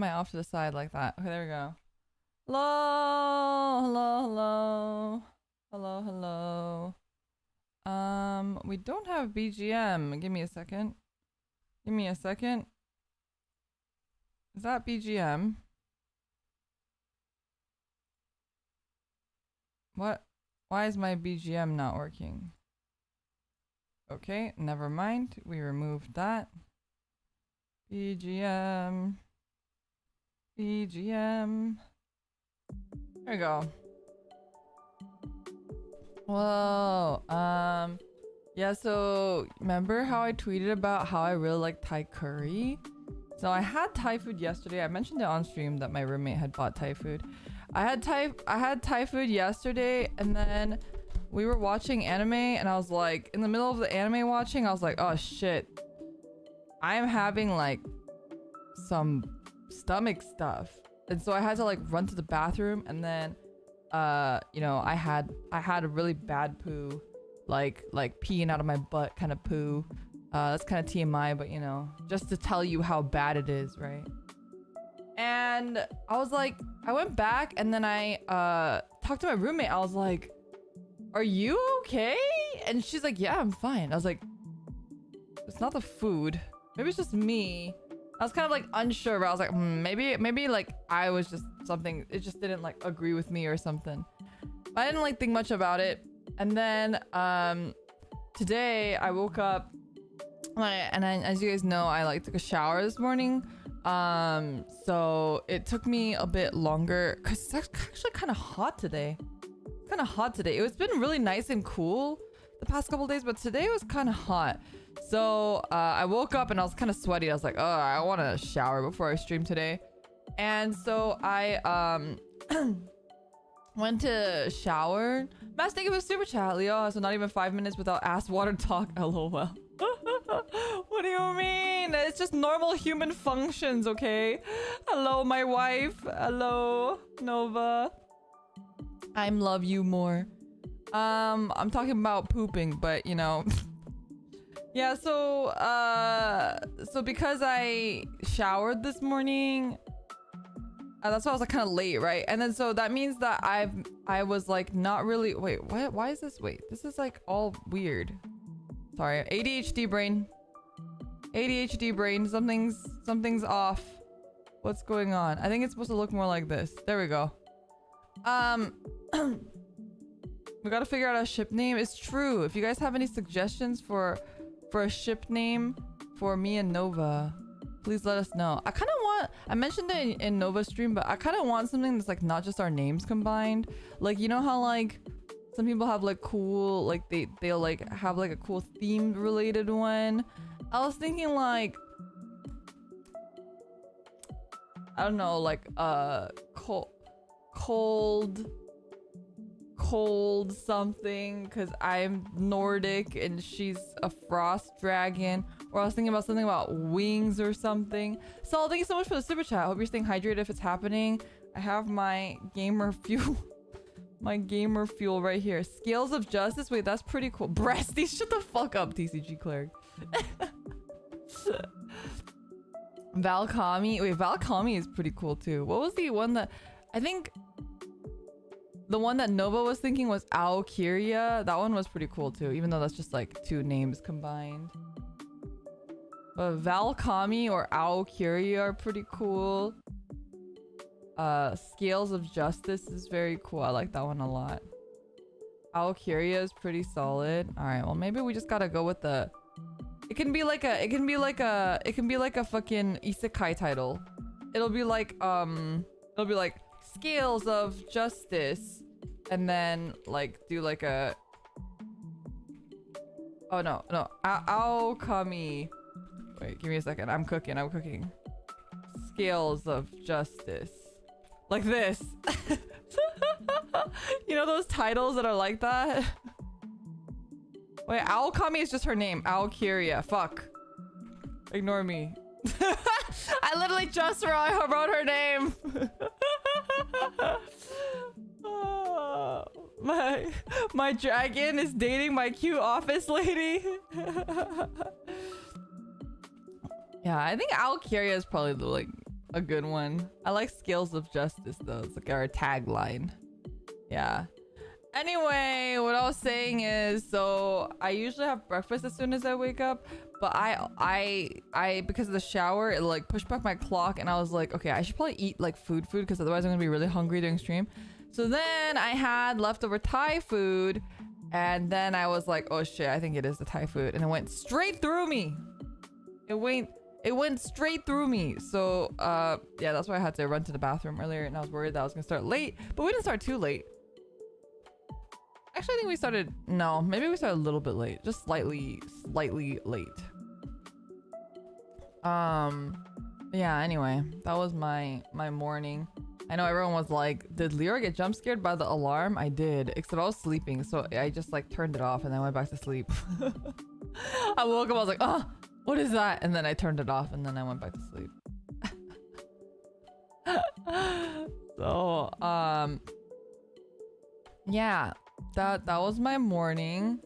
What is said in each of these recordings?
am I off to the side like that? Okay, there we go. Hello, hello, hello, hello, hello. We don't have BGM. Give me a second. Give me a second. Is that BGM? What? Why is my BGM not working? Okay, never mind. We removed that. BGM. BGM. There we go. Whoa. Yeah, so remember how I tweeted about how I really like Thai curry? So I had Thai food yesterday. I mentioned it on stream that my roommate had bought Thai food. I had Thai food yesterday, and then we were watching anime, and I was like, in the middle of the anime watching, I was like, oh shit. I am having like some stomach stuff. And so I had to like run to the bathroom, and then you know, I had a really bad poo, like peeing out of my butt kind of poo. That's kind of TMI, but you know, just to tell you how bad it is, right? And I was like, I went back, and then I talked to my roommate. I was like, are you okay? And she's like, yeah, I'm fine. I was like, it's not the food. Maybe it's just me. I was kind of like unsure, but I was like, maybe like I was just something. It just didn't like agree with me or something. But I didn't like think much about it. And then today I woke up, and as you guys know, I like took a shower this morning. So it took me a bit longer because it's actually kind of hot today. Kind of hot today. It's been really nice and cool the past couple days, but today was kind of hot. So I woke up and I was kind of sweaty. I was like, oh, I want to shower before I stream today. And so I went to shower. Mass, thank you for the super chat, Leo. So not even 5 minutes without ass water talk. LOL. What do you mean? It's just normal human functions, okay? Hello, my wife. Hello, Nova. I love you more. I'm talking about pooping, but you know. Yeah, so because I showered this morning, that's why I was like kind of late, right? And then so that means that I was like not really. Wait, what? Why is this? Wait, this is like all weird. Sorry, ADHD brain. ADHD brain. Something's off. What's going on? I think it's supposed to look more like this. There we go. We gotta figure out a ship name. It's true. If you guys have any suggestions for a ship name for me and Nova, please let us know. I kind of want, I mentioned it in Nova's stream, but I kind of want something that's like not just our names combined. Like, you know how like some people have like cool, like they'll like have like a cool theme related one. I was thinking like, I don't know, like cold something, because I'm Nordic and she's a frost dragon. Or I was thinking about something about wings or something. So thank you so much for the super chat. Hope you're staying hydrated if it's happening. I have my gamer fuel. My gamer fuel right here. Scales of Justice. Wait, that's pretty cool. Breasties. Shut the fuck up, TCG Cleric. Valkami. Wait, Valkami is pretty cool too. What was the one that... I think... The one that Nova was thinking was Aokiria. That one was pretty cool too, even though that's just like two names combined. But Valkami or Aokiria are pretty cool. Scales of Justice is very cool. I like that one a lot. Aokiria is pretty solid. All right, well maybe we just gotta go with the... It can be like a fucking isekai title. It'll be like Scales of Justice, and then like do like a... Oh no, Aokami. Wait, give me a second. I'm cooking. Scales of Justice. Like this. You know those titles that are like that? Wait, Aokami is just her name. Aokiria. Fuck. Ignore me. I literally just wrote her name. My dragon is dating my cute office lady. Yeah, I think Alkiria is probably the like a good one. I like Scales of Justice though. It's like our tagline. Yeah. Anyway, what I was saying is, so I usually have breakfast as soon as I wake up, but I because of the shower, it like pushed back my clock, and I was like, okay, I should probably eat like food because otherwise I'm gonna be really hungry during stream. So then I had leftover Thai food, and then I was like, oh shit, I think it is the Thai food, and it went straight through me. It went straight through me. So yeah, that's why I had to run to the bathroom earlier, and I was worried that I was gonna start late, but we didn't start too late. Actually, I think we started, no, maybe we started a little bit late, just slightly late. Yeah, anyway, that was my morning. I know everyone was like, did Leora get jump scared by the alarm? I did, except I was sleeping, so I just like turned it off and then went back to sleep. I woke up, I was like, oh, what is that? And then I turned it off and then I went back to sleep. So, yeah, that was my morning.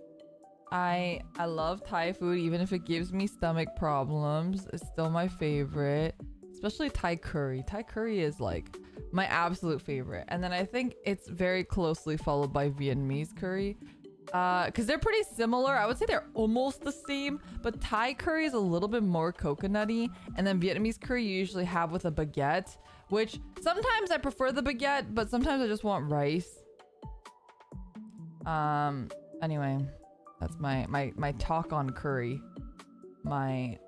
I love Thai food, even if it gives me stomach problems. It's still my favorite, especially Thai curry. Thai curry is like my absolute favorite. And then I think it's very closely followed by Vietnamese curry. Because they're pretty similar. I would say they're almost the same, but Thai curry is a little bit more coconutty, and then Vietnamese curry you usually have with a baguette, which sometimes I prefer the baguette, but sometimes I just want rice. Anyway, that's my talk on curry. My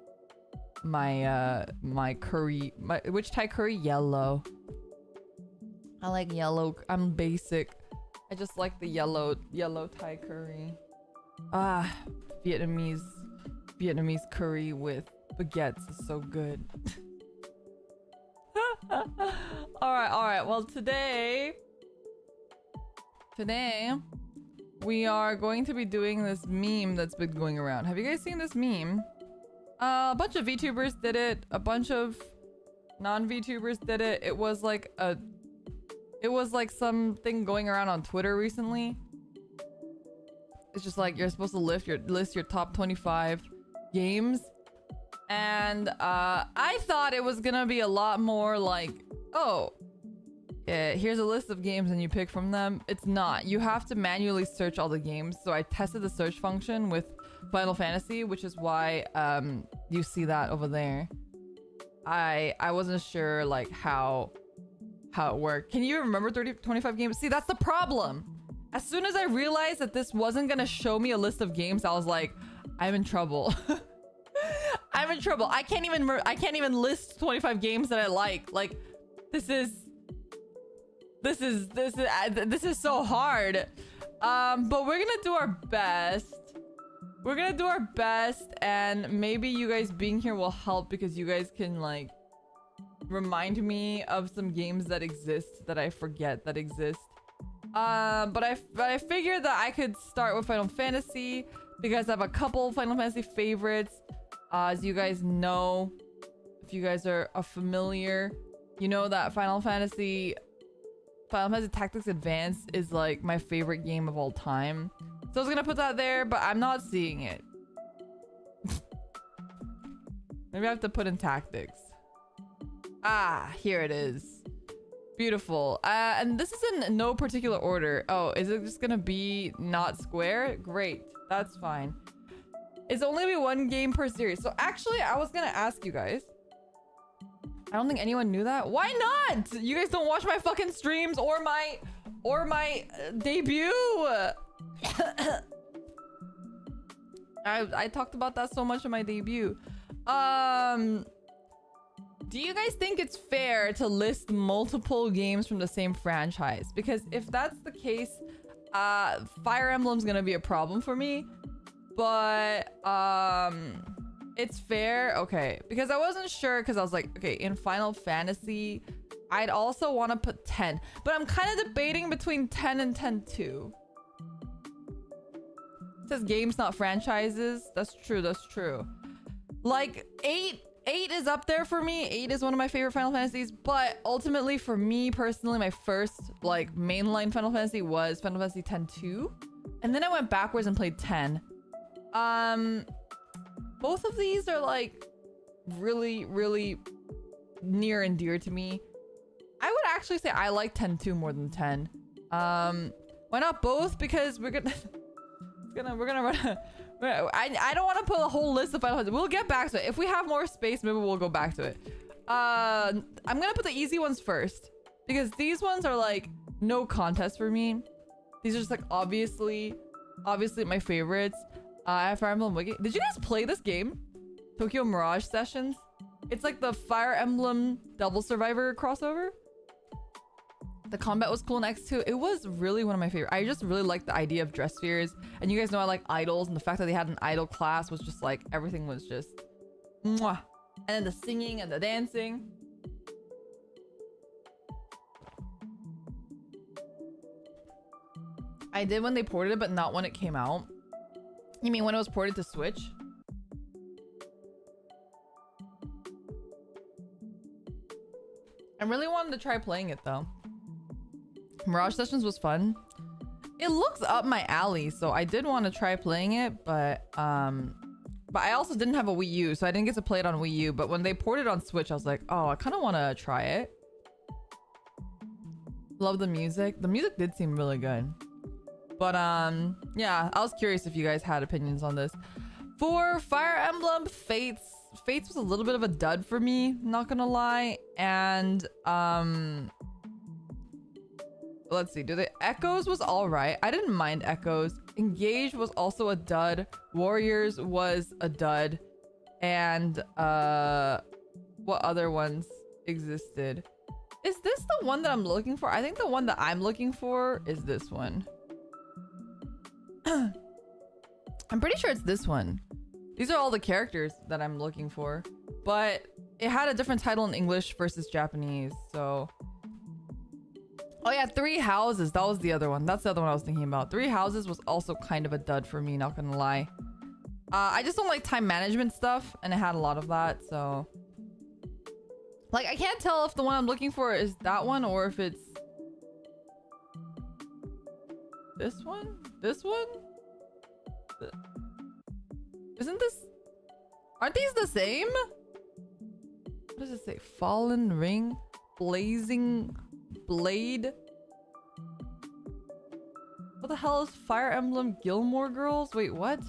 curry, which Thai curry? Yellow. I like yellow. I'm basic. I just like the yellow Thai curry. Vietnamese curry with baguettes is so good. All right. Well, today we are going to be doing this meme that's been going around. Have you guys seen this meme? A bunch of VTubers did it. A bunch of non-VTubers did it. It was like something going around on Twitter recently. It's just like you're supposed to list your top 25 games, and I thought it was gonna be a lot more like, oh, here's a list of games and you pick from them. It's not. You have to manually search all the games. So I tested the search function with Final Fantasy, which is why you see that over there. I wasn't sure like how it worked. Can you remember 25 games? See, that's the problem. As soon as I realized that this wasn't gonna show me a list of games, I was like, I'm in trouble. I'm in trouble. I can't even list 25 games that I like. Like, this is so hard. But we're gonna do our best. We're gonna do our best, and maybe you guys being here will help because you guys can like remind me of some games that exist that I forget that exist. But I figured that I could start with Final Fantasy because I have a couple Final Fantasy favorites. As you guys know, if you guys are familiar, you know that Final Fantasy Tactics Advance is like my favorite game of all time. So I was gonna put that there, but I'm not seeing it. Maybe I have to put in Tactics. Here it is. Beautiful. And this is in no particular order. Oh, is it just gonna be not square? Great, that's fine. It's only gonna be one game per series. So actually, I was gonna ask you guys. I don't think anyone knew that. Why not? You guys don't watch my fucking streams or my debut. I talked about that so much in my debut. Do you guys think it's fair to list multiple games from the same franchise? Because if that's the case, Fire Emblem's gonna be a problem for me. But it's fair. Okay, because I wasn't sure, because I was like, okay, in Final Fantasy I'd also want to put 10, but I'm kind of debating between 10 and 10-2. It says games, not franchises. That's true. Like 8 is up there for me. 8 is one of my favorite Final Fantasies, but ultimately for me personally, my first like mainline Final Fantasy was Final Fantasy X-2, and then I went backwards and played 10. Both of these are like really near and dear to me. I would actually say I like 10-2 more than 10. Why not both? Because we're gonna we're gonna run I don't want to put a whole list of Final Fantasy. We'll get back to it. If we have more space, maybe we'll go back to it. I'm gonna put the easy ones first because these ones are like no contest for me. These are just like obviously my favorites. Fire Emblem Wiki. Did you guys play this game? Tokyo Mirage Sessions? It's like the Fire Emblem Devil Survivor crossover. The combat was cool in X2. It was really one of my favorite. I just really like the idea of dress spheres. And you guys know I like idols, and the fact that they had an idol class was just like, everything was just mwah. And then the singing and the dancing. I did when they ported it, but not when it came out. You mean when it was ported to Switch? I really wanted to try playing it though. Mirage Sessions was fun. It looks up my alley, so I did want to try playing it, but I also didn't have a Wii U, so I didn't get to play it on Wii U. But when they ported it on Switch, I was like, oh, I kind of want to try it. Love the music. The music did seem really good. But yeah, I was curious if you guys had opinions on this. For Fire Emblem Fates was a little bit of a dud for me, not gonna lie. And let's see, Echoes was all right. I didn't mind Echoes. Engage was also a dud. Warriors was a dud. And what other ones existed? Is this the one that I'm looking for? I think the one that I'm looking for is this one. I'm pretty sure it's this one. These are all the characters that I'm looking for, but it had a different title in English versus Japanese. So, oh yeah, Three Houses. That was the other one. That's the other one I was thinking about. Three Houses was also kind of a dud for me, not gonna lie. I just don't like time management stuff, and it had a lot of that. So, like, I can't tell if the one I'm looking for is that one or if it's this one. This one? Isn't this... Aren't these the same? What does it say? Fallen Ring? Blazing Blade? What the hell is Fire Emblem Gilmore Girls? Wait, what?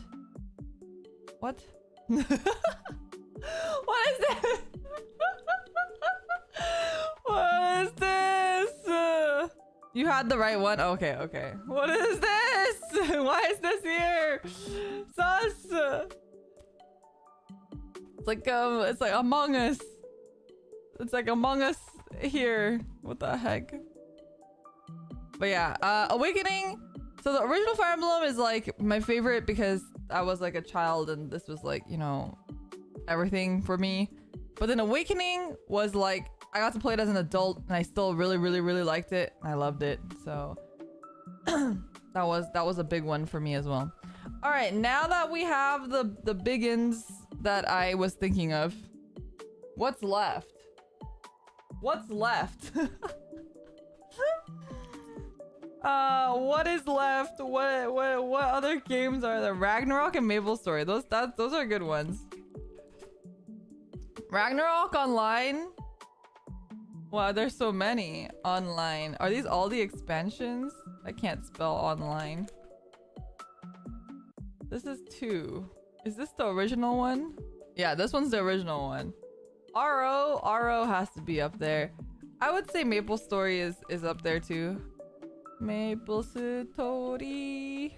What? What is this? What is this? You had the right one? Okay, okay. What is this? Why is this here? Sus! It's like Among Us. It's like Among Us here. What the heck? But yeah, Awakening. So the original Fire Emblem is like my favorite because I was like a child and this was like, you know, everything for me. But then Awakening was like, I got to play it as an adult and I still really liked it. I loved it. So that was a big one for me as well. All right, now that we have the biggins that I was thinking of, what's left? What's left? What is left? What other games are there? Ragnarok and Maple Story. Those are good ones. Ragnarok Online. Wow, there's so many online. Are these all the expansions? I can't spell online. This is 2. Is this the original one? Yeah, this one's the original one. RO has to be up there. I would say Maple Story is up there too. Maple Story.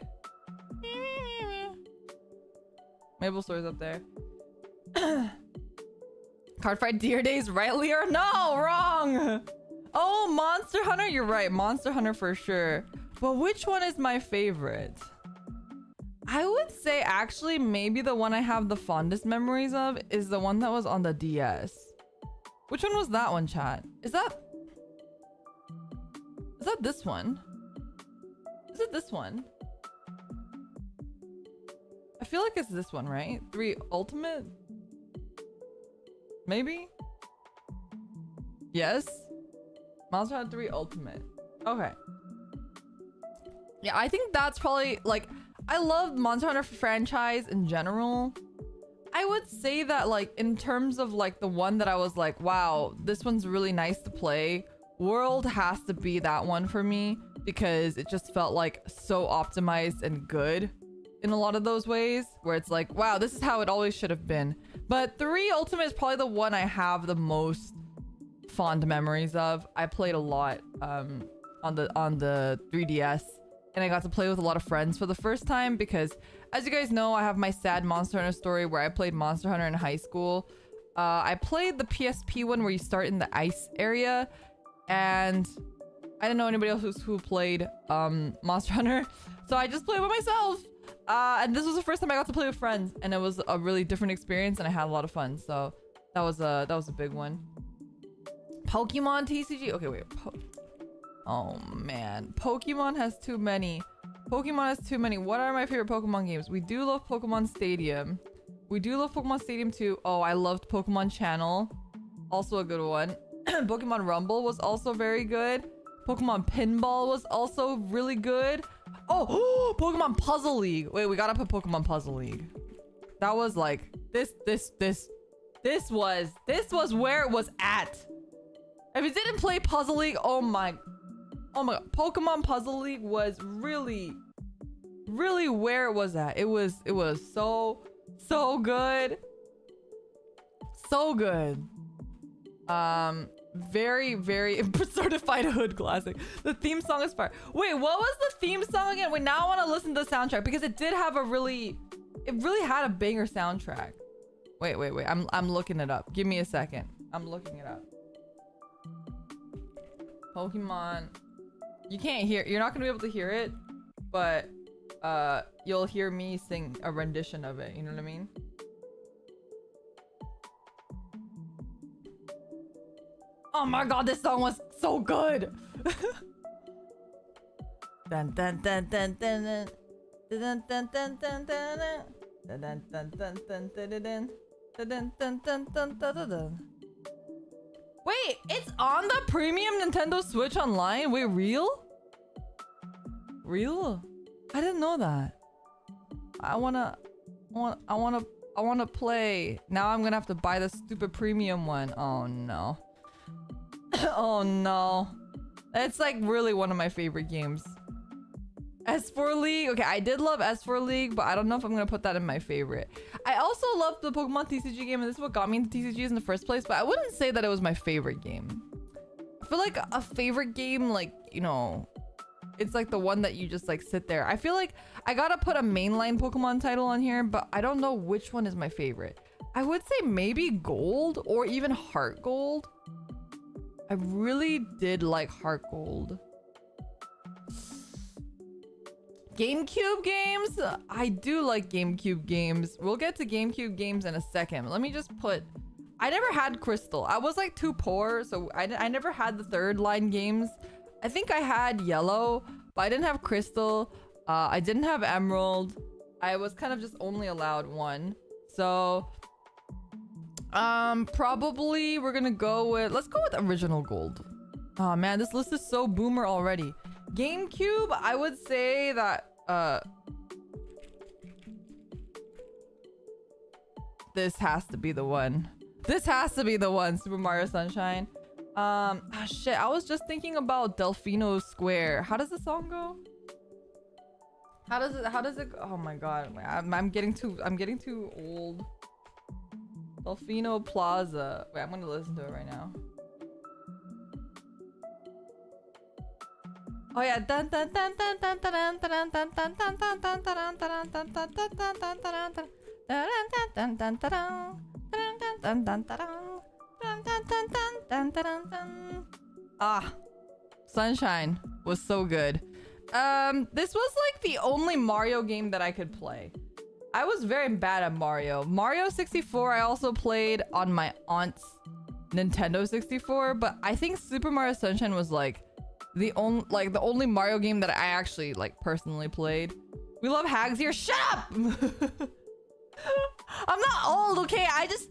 Maple Story's up there. Cardfight Deer Days, rightly or no? Wrong! Oh, Monster Hunter? You're right. Monster Hunter for sure. But which one is my favorite? I would say actually maybe the one I have the fondest memories of is the one that was on the DS. Which one was that one, chat? Is that this one? Is it this one? I feel like it's this one, right? 3 Ultimate? Maybe? Yes? Monster Hunter 3 Ultimate. Okay. Yeah, I think that's probably like, I love Monster Hunter franchise in general. I I would say that like in terms of like the one that I was like, wow, this one's really nice to play. World has to be that one for me because it just felt like so optimized and good in a lot of those ways where it's like, wow, this is how it always should have been. But 3 Ultimate is probably the one I have the most fond memories of. I played a lot on the 3DS, and I got to play with a lot of friends for the first time because, as you guys know, I have my sad Monster Hunter story where I played Monster Hunter in high school. I played the PSP one where you start in the ice area, and I didn't know anybody else who played Monster Hunter, so I just played by myself. And this was the first time I got to play with friends, and it was a really different experience, and I had a lot of fun. So that was a big one. Pokemon TCG. Okay, wait. Oh man, Pokemon has too many. Pokemon has too many. What are my favorite Pokemon games? We do love Pokemon Stadium. We do love Pokemon Stadium too. Oh, I loved Pokemon Channel. Also a good one. Pokemon Rumble was also very good. Pokemon Pinball was also really good. Oh, Pokemon Puzzle League. Wait, we gotta put Pokemon Puzzle League. That was like this was where it was at. If you didn't play Puzzle League, oh my god, Pokemon Puzzle League was really where it was at. It was so good. So good. Very certified hood classic. The theme song is fire. Wait, what was the theme song again? Wait, now I want to listen to the soundtrack because it did have it really had a banger soundtrack. Wait. I'm looking it up. Give me a second. I'm looking it up. Pokemon. You can't hear. You're not gonna be able to hear it, but you'll hear me sing a rendition of it. You know what I mean? Oh my god, this song was so good. Dun dun dun dun dun dun dun dun dun dun dun dun. Wait, it's on the premium Nintendo Switch Online? Wait, real? Real? I didn't know that. I wanna play. Now I'm gonna have to buy the stupid premium one. Oh no. Oh no. It's like really one of my favorite games. S4 League. Okay, I did love S4 League, but I don't know if I'm gonna put that in my favorite. I also loved the Pokemon TCG game, and this is what got me into TCGs in the first place, but I wouldn't say that it was my favorite game. I feel like a favorite game, like, you know, it's like the one that you just like sit there. I feel like I gotta put a mainline Pokemon title on here, but I don't know which one is my favorite. I would say maybe Gold or even Heart Gold. I really did like Heart Gold. GameCube games? I do like GameCube games. We'll get to GameCube games in a second. Let me just put... I never had Crystal. I was like too poor, so I never had the third line games. I think I had Yellow, but I didn't have Crystal. I didn't have Emerald. I was kind of just only allowed one. So... probably we're gonna go with... Let's go with Original Gold. Oh man, this list is so boomer already. GameCube, I would say that this has to be the one. This has to be the one, Super Mario Sunshine. Shit, I was just thinking about Delfino Square. How does the song go? How does it go? Oh my god, I'm getting too old. Delfino Plaza. Wait, I'm gonna listen to it right now. Oh yeah. Ah, Sunshine was so good. This was like the only Mario game that I could play. I was very bad at Mario. Mario 64 I also played on my aunt's Nintendo 64, but I think Super Mario Sunshine was like the only Mario game that I actually like personally played. We love hags here. Shut up! I'm not old, okay? I just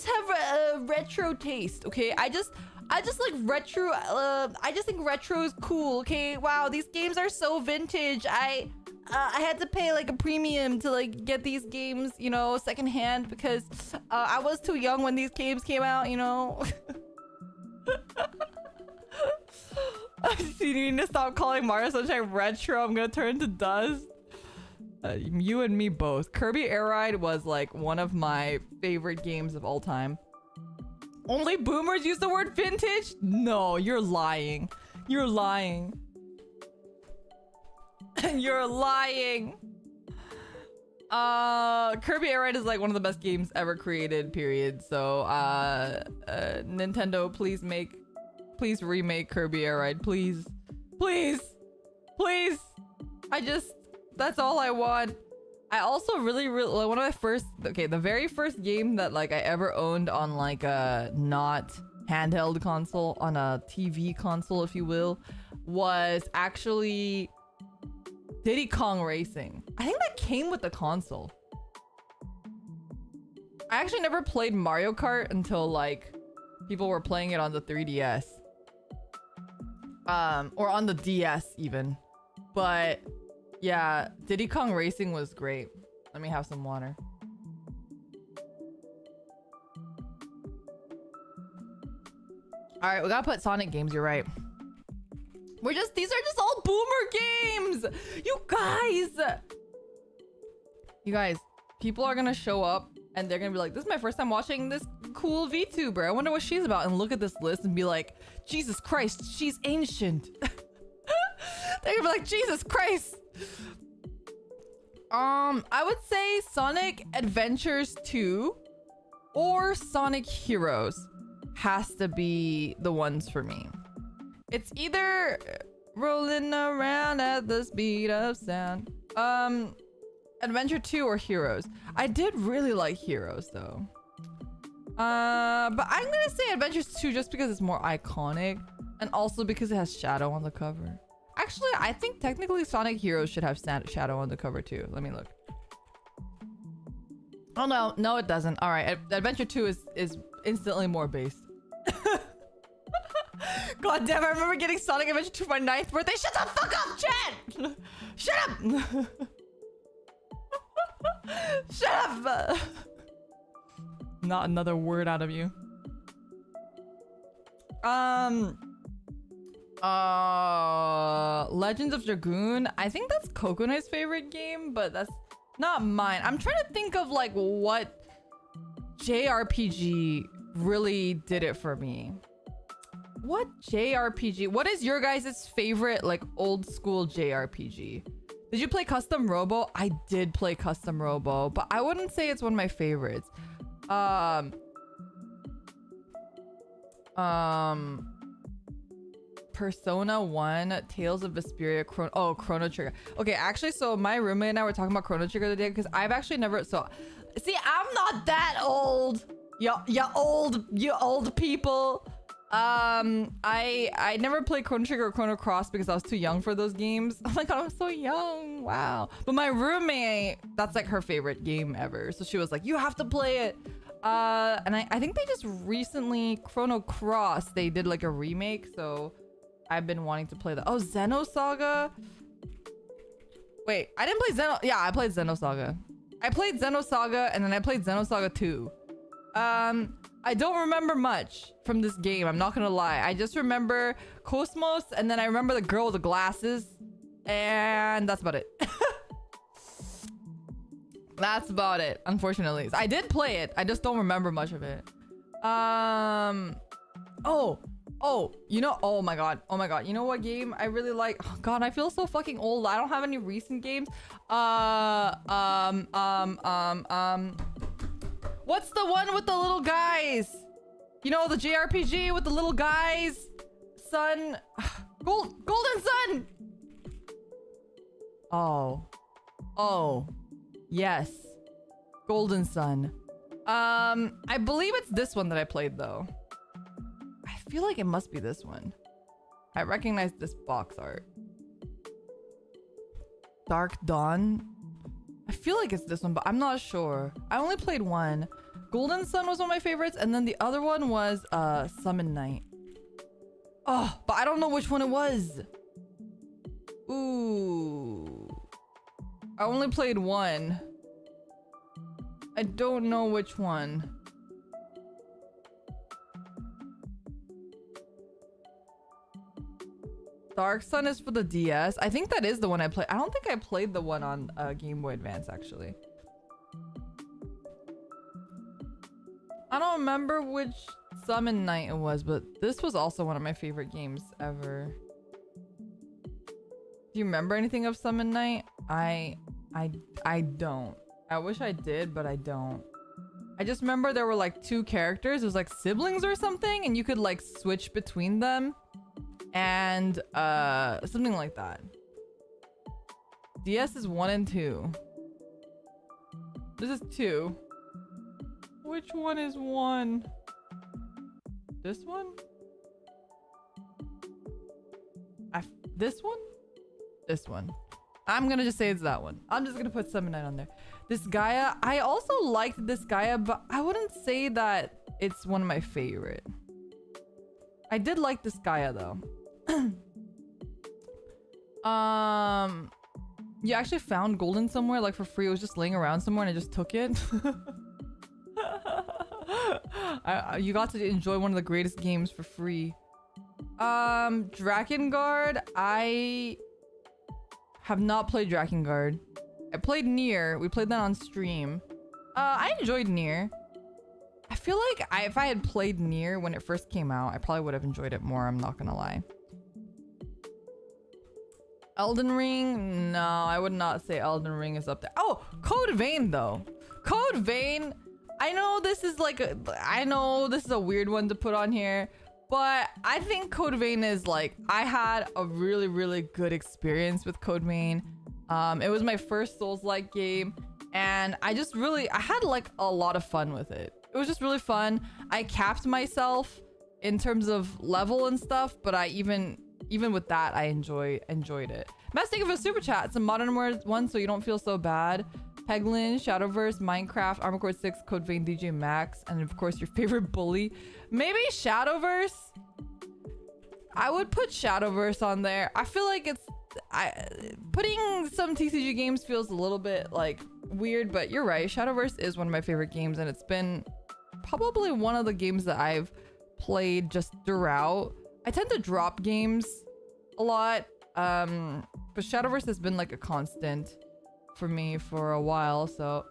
have a retro taste, okay? I just like retro. I just think retro is cool, okay? Wow, these games are so vintage. I had to pay like a premium to like get these games, you know, secondhand because I was too young when these games came out, you know. You need to stop calling Mario Sunshine retro. I'm gonna turn to dust. You and me both. Kirby Air Ride was like one of my favorite games of all time. Only boomers use the word vintage? No, you're lying. You're lying. You're lying. Kirby Air Ride is like one of the best games ever created, period. So, Nintendo, please remake Kirby Air Ride, please. Please. Please. That's all I want. I also really like one of my first, the very first game that like I ever owned on like a not handheld console, on a TV console, if you will, was actually Diddy Kong Racing. I think that came with the console. I actually never played Mario Kart until like people were playing it on the 3DS. Or on the DS even. But yeah, Diddy Kong Racing was great. Let me have some water. All right, we gotta put Sonic games, you're right. These are just all boomer games! You guys, people are gonna show up and they're gonna be like, this is my first time watching this cool VTuber. I wonder what she's about, and look at this list and be like, Jesus Christ, she's ancient. They're gonna be like, Jesus Christ. I would say Sonic Adventures 2 or Sonic Heroes has to be the ones for me. It's either rolling around at the speed of sound. Adventure 2 or Heroes. I did really like Heroes though. But I'm gonna say Adventures 2 just because it's more iconic and also because it has Shadow on the cover. Actually, I think technically Sonic Heroes should have Shadow on the cover too. Let me look. Oh no, it doesn't. All right, Adventure 2 is instantly more based. God damn, I remember getting Sonic Adventure 2 for my 9th birthday. Shut the fuck up, Chad! Shut up! Shut up! Not another word out of you. Legends of Dragoon. I think that's Coconut's favorite game, but that's not mine. I'm trying to think of like what JRPG really did it for me. What JRPG? What is your guys' favorite like old school JRPG? Did you play Custom Robo? I did play Custom Robo, but I wouldn't say it's one of my favorites. Persona 1, Tales of Vesperia, Chrono Trigger. Okay, actually, so my roommate and I were talking about Chrono Trigger the other day because I've actually never. So, see, I'm not that old. You old people. I never played Chrono Trigger or Chrono Cross because I was too young for those games. Oh my god, I'm so young. Wow. But my roommate, that's like her favorite game ever. So she was like, you have to play it. And I think they just recently, Chrono Cross, they did like a remake. So I've been wanting to play that. Oh, Xenosaga. Wait, I didn't play Yeah, I played Xenosaga. I played Xenosaga and then I played Xenosaga 2. I don't remember much from this game, I'm not gonna lie. I just remember Cosmos, and then I remember the girl with the glasses, and that's about it. That's about it, unfortunately. I did play it, I just don't remember much of it. You know, oh my god, you know what game I really like? Oh god, I feel so fucking old. I don't have any recent games. What's the one with the little guys? You know, the JRPG with the little guys? Sun... Golden Sun! Oh. Yes. Golden Sun. I believe it's this one that I played, though. I feel like it must be this one. I recognize this box art. Dark Dawn? I feel like it's this one, but I'm not sure. I only played one. Golden Sun was one of my favorites, and then the other one was Summon Night. Oh, but I don't know which one it was. Ooh. I only played one. I don't know which one. Dark Sun is for the DS. I think that is the one I played. I don't think I played the one on Game Boy Advance, actually. I don't remember which Summon Night it was, but this was also one of my favorite games ever. Do you remember anything of Summon Night? I don't. I wish I did, but I don't. I just remember there were like two characters. It was like siblings or something, and you could like switch between them. And something like that. DS is 1 and 2. This is 2. Which one is 1? This one? This one? This one. I'm gonna just say it's that one. I'm just gonna put Summon Night on there. This Gaia, I also liked this Gaia, but I wouldn't say that it's one of my favorite. I did like this Gaia though. You actually found golden somewhere like for free. It was just laying around somewhere and I just took it. You got to enjoy one of the greatest games for free. Drakengard, I have not played Drakengard. I played Nier. We played that on stream. I enjoyed Nier. I feel like if I had played Nier when it first came out, I probably would have enjoyed it more. I'm not gonna lie. Elden Ring? No, I would not say Elden Ring is up there. Oh, Code Vein though. Code Vein. I know this is like a weird one to put on here, but I think Code Vein is like, I had a really, really good experience with Code Vein. It was my first Souls-like game, and I had like a lot of fun with it. It was just really fun. I capped myself in terms of level and stuff, but I even with that, I enjoyed it. Matt, thank you for the super chat. It's a modern one, so you don't feel so bad. Peglin, Shadowverse, Minecraft, Armored Core 6, Code Vein, DJ Max, and of course your favorite bully. Maybe Shadowverse? I would put Shadowverse on there. I feel like putting some TCG games feels a little bit like weird, but you're right. Shadowverse is one of my favorite games, and it's been probably one of the games that I've played just throughout. I tend to drop games a lot, but Shadowverse has been like a constant for me for a while. So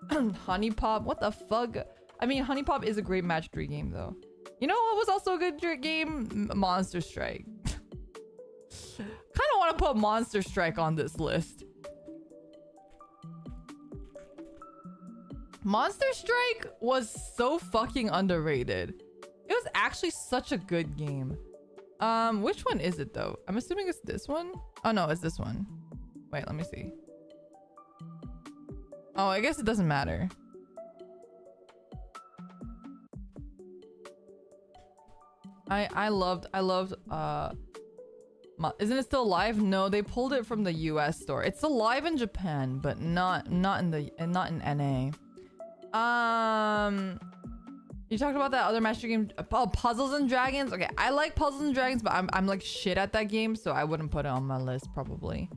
Honey Pop, what the fuck? I mean, Honey Pop is a great match 3 game though. You know what was also a good game? Monster Strike. Kind of want to put Monster Strike on this list. Monster Strike was so fucking underrated. It was actually such a good game. Which one is it though? I'm assuming it's this one. Oh no, it's this one. Wait, let me see. Oh, I guess it doesn't matter. I loved isn't it still live? No, they pulled it from the US store. It's still live in Japan, but not in NA. You talked about that other master game, Puzzles and Dragons. Okay, I like Puzzles and Dragons, but I'm like shit at that game, so I wouldn't put it on my list probably.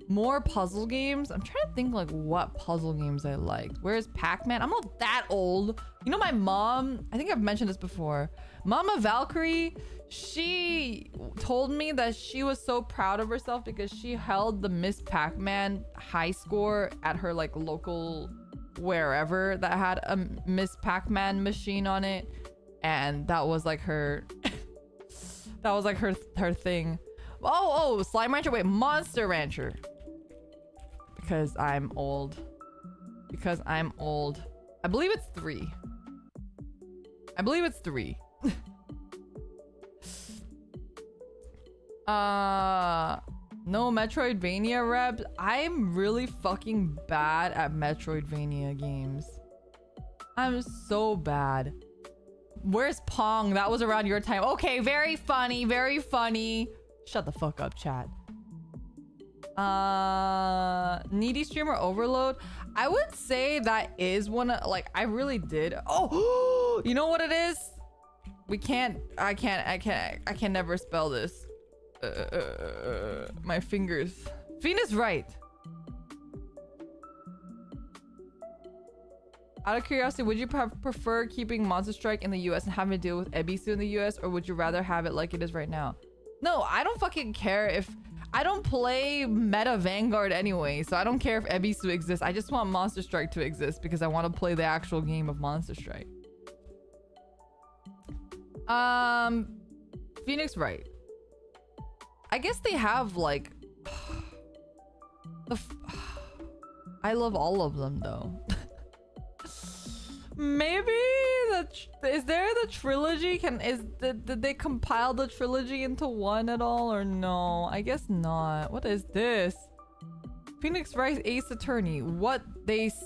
More puzzle games. I'm trying to think like what puzzle games I liked. Where's Pac-Man? I'm not that old. You know, my mom, I think I've mentioned this before. Mama Valkyrie, she told me that she was so proud of herself because she held the Miss Pac-Man high score at her like local wherever that had a Miss Pac-Man machine on it, and that was like her that was like her thing. Oh, Slime Rancher. Wait, Monster Rancher. Because I'm old. I believe it's 3. No Metroidvania reps. I'm really fucking bad at Metroidvania games. I'm so bad. Where's Pong? That was around your time. Okay, very funny, very funny. Shut the fuck up, chat. Needy Streamer Overload. I would say that is one of, like, I really did. Oh, you know what it is? I can never spell this. My fingers. Venus Wright. Out of curiosity, would you prefer keeping Monster Strike in the US and having to deal with Ebisu in the US, or would you rather have it like it is right now? No, I don't fucking care if... I don't play meta Vanguard anyway, so I don't care if Ebisu exists. I just want Monster Strike to exist because I want to play the actual game of Monster Strike. Phoenix Wright. I guess they have like... I love all of them though. Maybe is there the trilogy? Did they compile the trilogy into one at all, or no? I guess not. What is this? Phoenix Wright Ace Attorney. This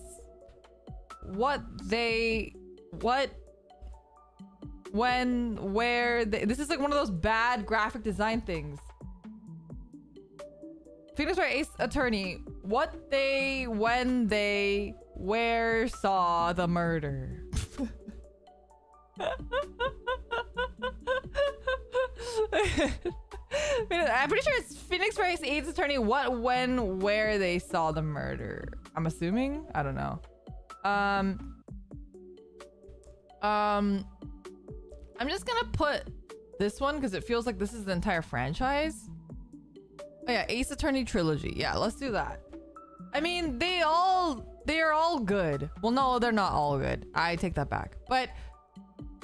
is like one of those bad graphic design things. Phoenix Wright Ace Attorney. Where saw the murder. I'm pretty sure it's Phoenix Wright Ace Attorney. Where they saw the murder. I'm assuming. I don't know. I'm just gonna put this one because it feels like this is the entire franchise. Oh yeah, Ace Attorney trilogy. Yeah, let's do that. I mean, they are all good. Well, no, they're not all good. I take that back. But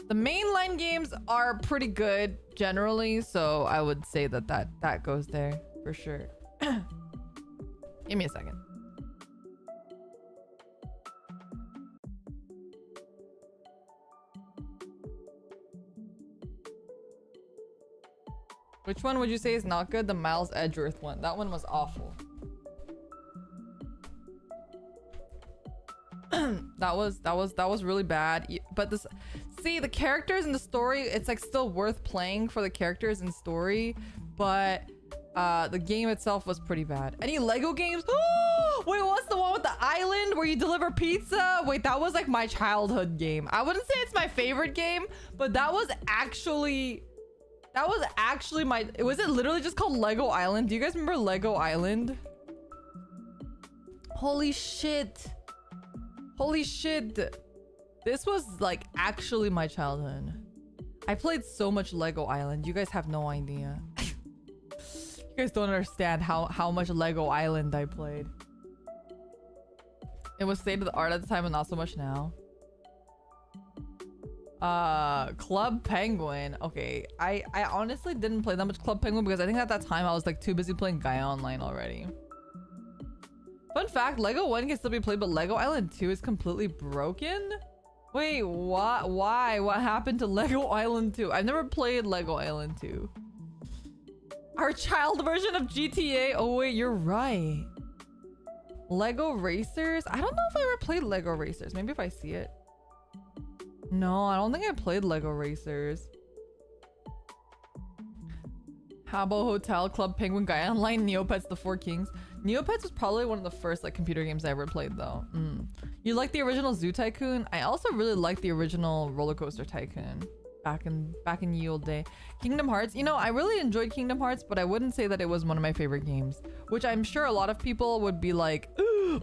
the mainline games are pretty good generally, so I would say that goes there for sure. Give me a second. Which one would you say is not good? The Miles Edgeworth one. That one was awful. that was really bad. But the characters and the story, it's like still worth playing for the characters and story, but the game itself was pretty bad. Any Lego games? Wait, what's the one with the island where you deliver pizza? Wait, that was like my childhood game. I wouldn't say it's my favorite game, but that was actually my... Was it literally just called Lego Island? Do you guys remember Lego Island? Holy shit. Holy shit. This was like actually my childhood. I played so much Lego Island. You guys have no idea. You guys don't understand how much Lego Island I played. It was state of the art at the time and not so much now. Club Penguin. Okay, I honestly didn't play that much Club Penguin because I think at that time I was like too busy playing Gaia Online already. Fun fact, Lego 1 can still be played, but Lego Island 2 is completely broken? Wait, what? Why? What happened to Lego Island 2? I've never played Lego Island 2. Our child version of GTA? Oh wait, you're right. Lego Racers? I don't know if I ever played Lego Racers. Maybe if I see it. No, I don't think I played Lego Racers. Habbo Hotel, Club Penguin, Gaia Online, Neopets, The Four Kings. Neopets was probably one of the first like computer games I ever played though. You like the original Zoo Tycoon? I also really like the original Roller Coaster Tycoon back in ye old day. Kingdom Hearts, you know, I really enjoyed Kingdom Hearts, but I wouldn't say that it was one of my favorite games, which I'm sure a lot of people would be like,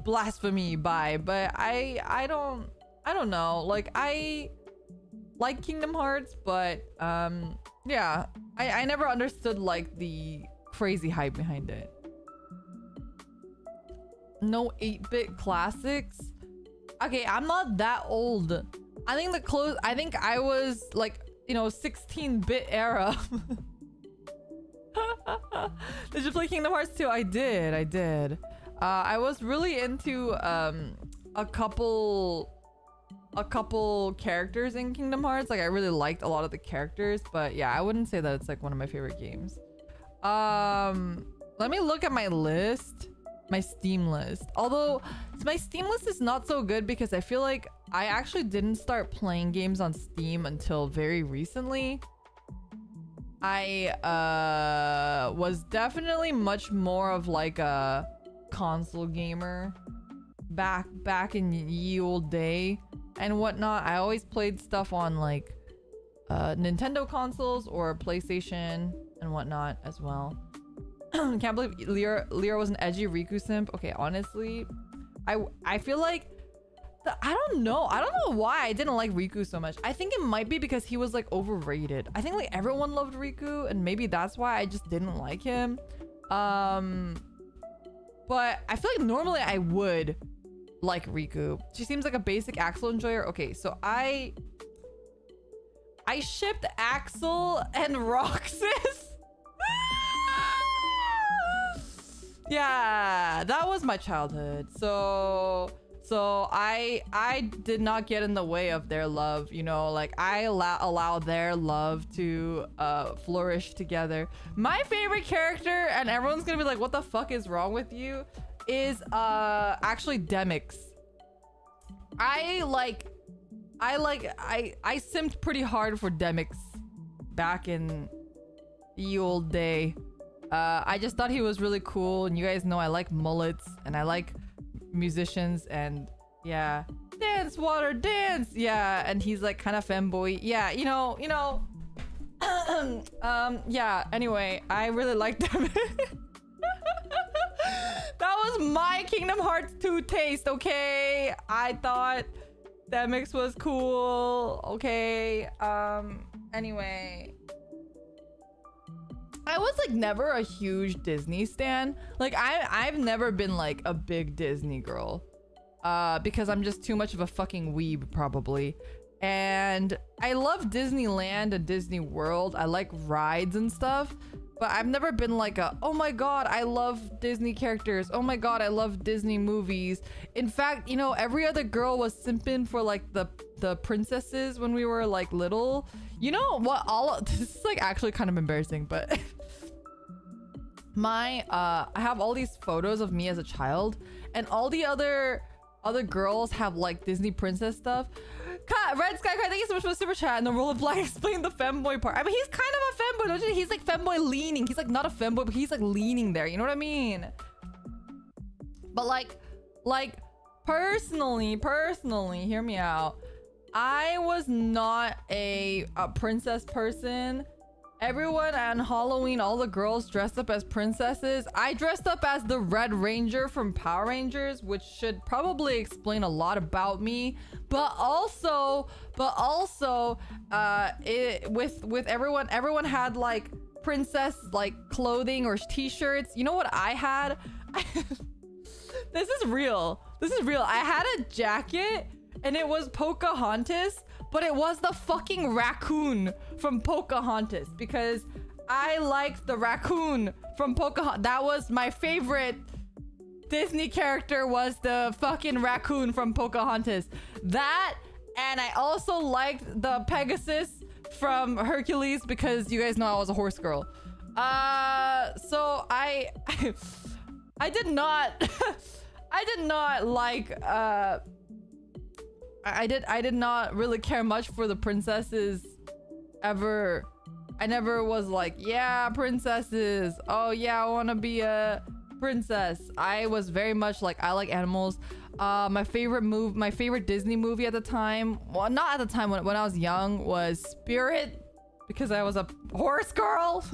blasphemy by, but I don't know. Like I like Kingdom Hearts, but yeah, I never understood like the crazy hype behind it. No 8-bit classics. Okay, I'm not that old. I think I was like, you know, 16-bit era. Did you play Kingdom Hearts 2? I did. I was really into a couple characters in Kingdom Hearts. Like I really liked a lot of the characters, but yeah, I wouldn't say that it's like one of my favorite games. Let me look at my list. My Steam list. Although my Steam list is not so good because I feel like I actually didn't start playing games on Steam until very recently. I was definitely much more of like a console gamer back in ye old day and whatnot. I always played stuff on like Nintendo consoles or PlayStation and whatnot as well. Can't believe Lyra was an edgy Riku simp. Okay, honestly, I feel like I don't know. I don't know why I didn't like Riku so much. I think it might be because he was like overrated. I think like everyone loved Riku, and maybe that's why I just didn't like him. But I feel like normally I would like Riku. She seems like a basic Axel enjoyer. Okay, so I shipped Axel and Roxas. Yeah, that was my childhood. So I did not get in the way of their love, you know, like I allow their love to flourish together. My favorite character, and everyone's gonna be like, what the fuck is wrong with you, is actually Demix. I simped pretty hard for Demix back in the old day. I just thought he was really cool, and you guys know I like mullets and I like musicians, and yeah, dance water dance, yeah, and he's like kind of femboy, yeah, you know. Yeah, anyway, I really liked him. That was my Kingdom Hearts 2 taste, okay? I thought Demix was cool, okay? Anyway, I was like never a huge Disney stan. Like I've never been like a big Disney girl, because I'm just too much of a fucking weeb probably. And I love Disneyland and Disney World. I like rides and stuff, but I've never been like a, oh my god, I love Disney characters. Oh my god, I love Disney movies. In fact, you know, every other girl was simping for like the princesses when we were like little. You know what? This is like actually kind of embarrassing, but I have all these photos of me as a child, and all the other girls have like Disney princess stuff. Red Sky, thank you so much for the super chat. And the rule of black explain the femboy part. I mean, he's kind of a femboy, don't you? He's like femboy leaning. He's like not a femboy, but he's like leaning there. You know what I mean? But like personally, hear me out. I was not a princess person. Everyone on Halloween, all the girls dressed up as princesses. I dressed up as the Red Ranger from Power Rangers, which should probably explain a lot about me. But also, with everyone had like princess like clothing or t-shirts. You know what I had? This is real. I had a jacket, and it was Pocahontas, but it was the fucking raccoon from Pocahontas, because I liked the raccoon from Pocahontas. That was my favorite Disney character, was the fucking raccoon from Pocahontas. That, and I also liked the Pegasus from Hercules, because you guys know I was a horse girl. So I did not like I did not really care much for the princesses ever. I never was like, yeah, princesses. Oh yeah, I want to be a princess. I was very much like, I like animals. My favorite Disney movie at the time, well, not at the time, when I was young, was Spirit, because I was a horse girl.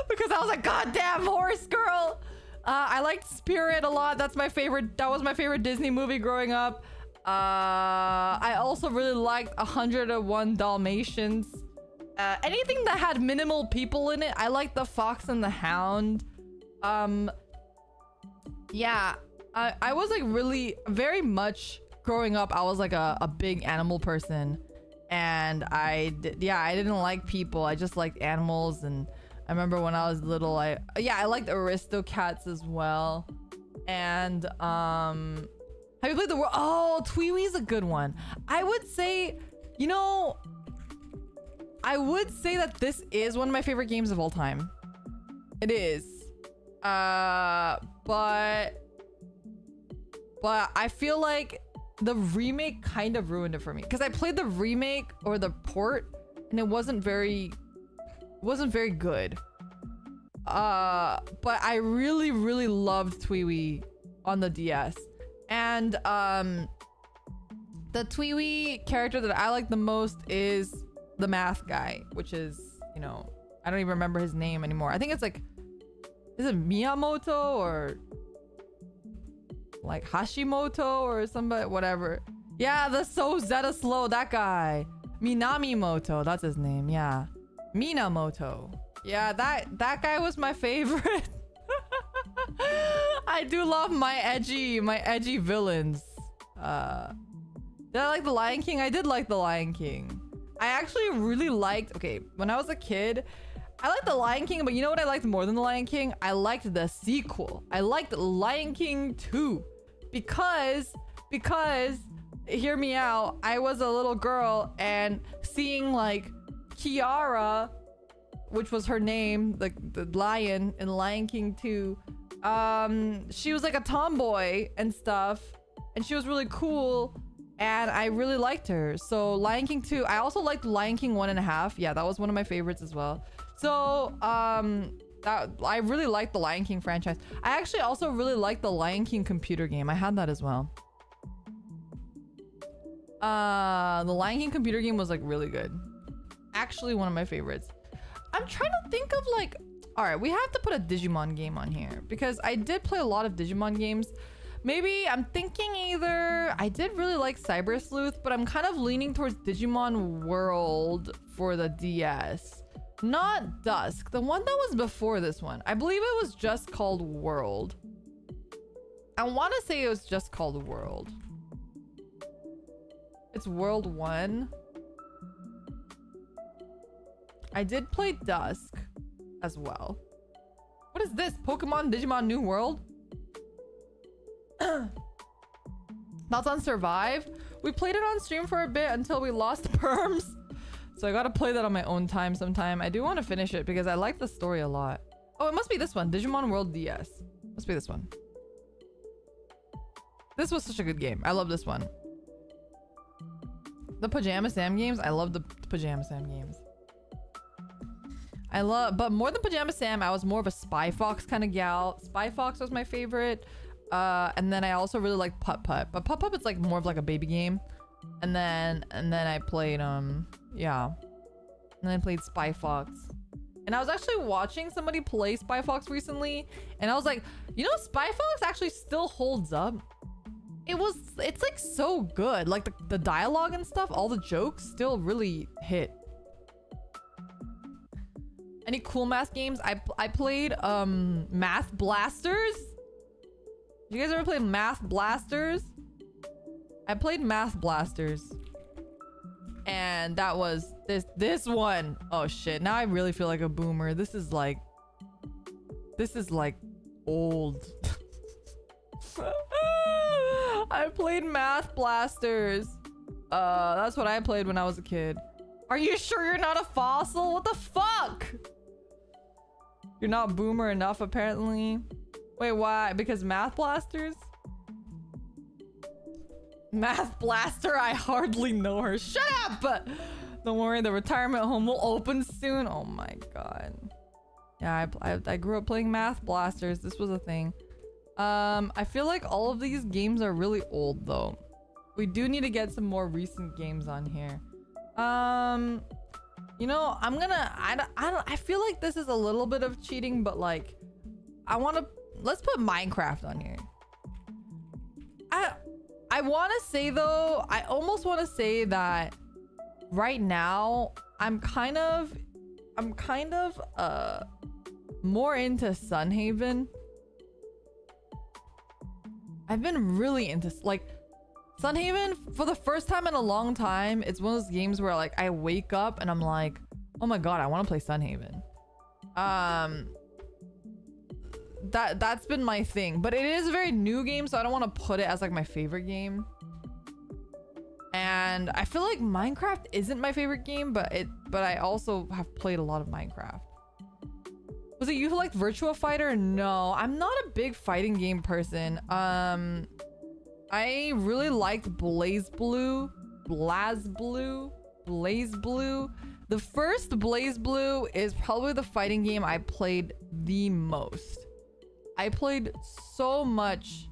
Because I was a goddamn horse girl. I liked Spirit a lot. That was my favorite Disney movie growing up. I also really liked 101 Dalmatians. Anything that had minimal people in it. I liked The Fox and the Hound. Yeah, I was like really very much growing up. I was like a big animal person, and I didn't like people. I just liked animals. And I remember when I was little, I liked Aristocats as well. And have you played the world? Oh, Tweewee's a good one. I would say, you know, that this is one of my favorite games of all time. It is. But I feel like the remake kind of ruined it for me, because I played the remake or the port, and it wasn't very good. But I really loved Tweewee on the DS. And the Tweewee character that I like the most is the math guy, which is, you know, I don't even remember his name anymore. I think it's like, is it Miyamoto or like Hashimoto or somebody, whatever. Yeah, the so Zeta slow, that guy. Minamimoto, that's his name. Yeah, Minamoto. Yeah, that guy was my favorite. I do love my edgy villains. Did I like the Lion King? I did like the Lion King. I actually really liked, okay, when I was a kid, I liked the Lion King, but you know what I liked more than the Lion King? I liked the sequel. I liked Lion King 2 because hear me out, I was a little girl and seeing like Kiara, which was her name, like the lion in Lion King 2, she was like a tomboy and stuff, and she was really cool, and I really liked her. So Lion King 2, I also liked Lion King 1.5. Yeah, that was one of my favorites as well. So that I really liked the Lion King franchise. I actually also really liked the Lion King computer game. I had that as well. The Lion King computer game was like really good. Actually one of my favorites. I'm trying to think of like, all right, we have to put a Digimon game on here because I did play a lot of Digimon games. Maybe I'm thinking either, I did really like Cyber Sleuth, but I'm kind of leaning towards Digimon World for the DS. Not Dusk, the one that was before this one. I believe it was just called World. I want to say it was just called World. It's World 1. I did play Dusk as well. What is this? Pokemon Digimon New World? Thoughts on Survive? We played it on stream for a bit until we lost perms. So I gotta play that on my own time sometime. I do want to finish it because I like the story a lot. Oh, it must be this one. Digimon World DS. Must be this one. This was such a good game. I love this one. The Pajama Sam games. I love the Pajama Sam games. But more than Pajama Sam, I was more of a Spy Fox kind of gal. Spy Fox was my favorite. And then I also really like Putt Putt. But Putt Putt is like more of like a baby game. And then I played yeah. And then I played Spy Fox. And I was actually watching somebody play Spy Fox recently, and I was like, you know, Spy Fox actually still holds up. It's like so good. Like the dialogue and stuff, all the jokes still really hit. Any cool math games? I played Math Blasters. You guys ever played Math Blasters? I played Math Blasters. And that was this one. Oh shit. Now I really feel like a boomer. This is like old. I played Math Blasters. That's what I played when I was a kid. Are you sure you're not a fossil? What the fuck? You're not boomer enough apparently. Wait, why? Because Math Blasters? Math Blaster, I hardly know her. Shut up! Don't worry, the retirement home will open soon. Oh my god. Yeah, I grew up playing Math Blasters. This was a thing. I feel like all of these games are really old though. We do need to get some more recent games on here. You know, I feel like this is a little bit of cheating, but like, let's put Minecraft on here. I want to say though, I almost want to say that right now I'm kind of more into Sunhaven. I've been really into like Sunhaven for the first time in a long time. It's one of those games where like I wake up and I'm like, oh my god, I want to play Sunhaven. That's been my thing, but it is a very new game, so I don't want to put it as like my favorite game. And I feel like Minecraft isn't my favorite game, but I also have played a lot of Minecraft. Was it you who liked Virtua Fighter? No, I'm not a big fighting game person. I really liked BlazBlue. The first BlazBlue is probably the fighting game I played the most. I played so much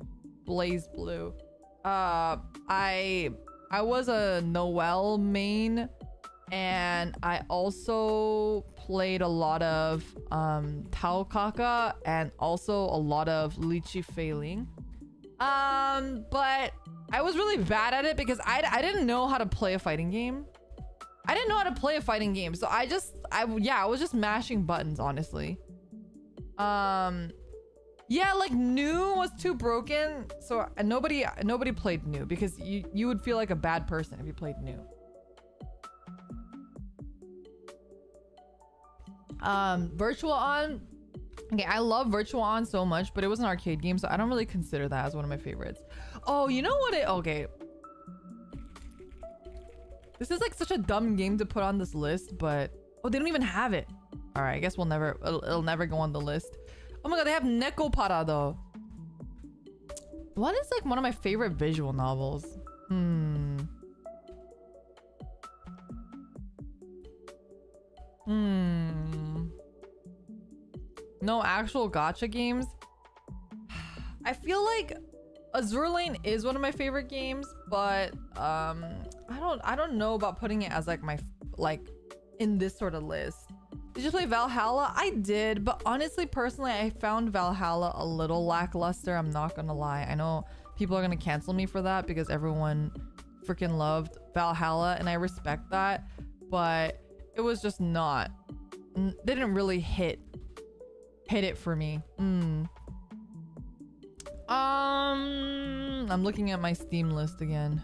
BlazBlue. I was a Noelle main, and I also played a lot of Tao Kaka and also a lot of Lychee Fei Ling. But I was really bad at it because I didn't know how to play a fighting game. I didn't know how to play a fighting game, so I was just mashing buttons, honestly. Yeah, like New was too broken, so nobody played New because you would feel like a bad person if you played New. Virtual On. Okay, I love Virtual On so much, but it was an arcade game, so I don't really consider that as one of my favorites. Oh, you know what okay. This is like such a dumb game to put on this list, but oh, they don't even have it. All right, I guess it'll never go on the list. Oh my god, they have Nekopara though. What is like one of my favorite visual novels? No actual gacha games. I feel like Azur Lane is one of my favorite games, but I don't know about putting it as like my in this sort of list. Did you play Valhalla? I did, but honestly, personally, I found Valhalla a little lackluster. I'm not gonna lie. I know people are gonna cancel me for that because everyone freaking loved Valhalla, and I respect that, but it was just not. They didn't really hit it for me. I'm looking at my Steam list again.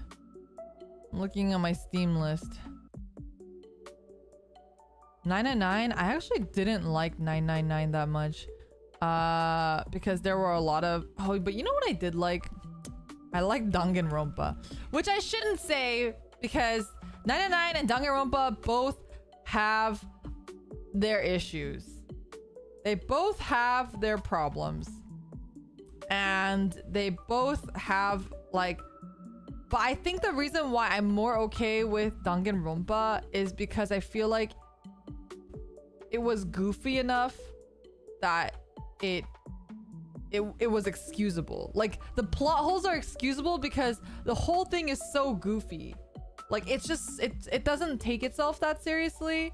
I'm looking at my Steam list. 999, I actually didn't like 999 that much because there were a lot of but you know what I did like? I like Danganronpa, which I shouldn't say because 999 and Danganronpa both have their issues. They both have their problems, and they both have like, but I think the reason why I'm more okay with Danganronpa is because I feel like it was goofy enough that it was excusable. Like the plot holes are excusable because the whole thing is so goofy. Like it's just it doesn't take itself that seriously.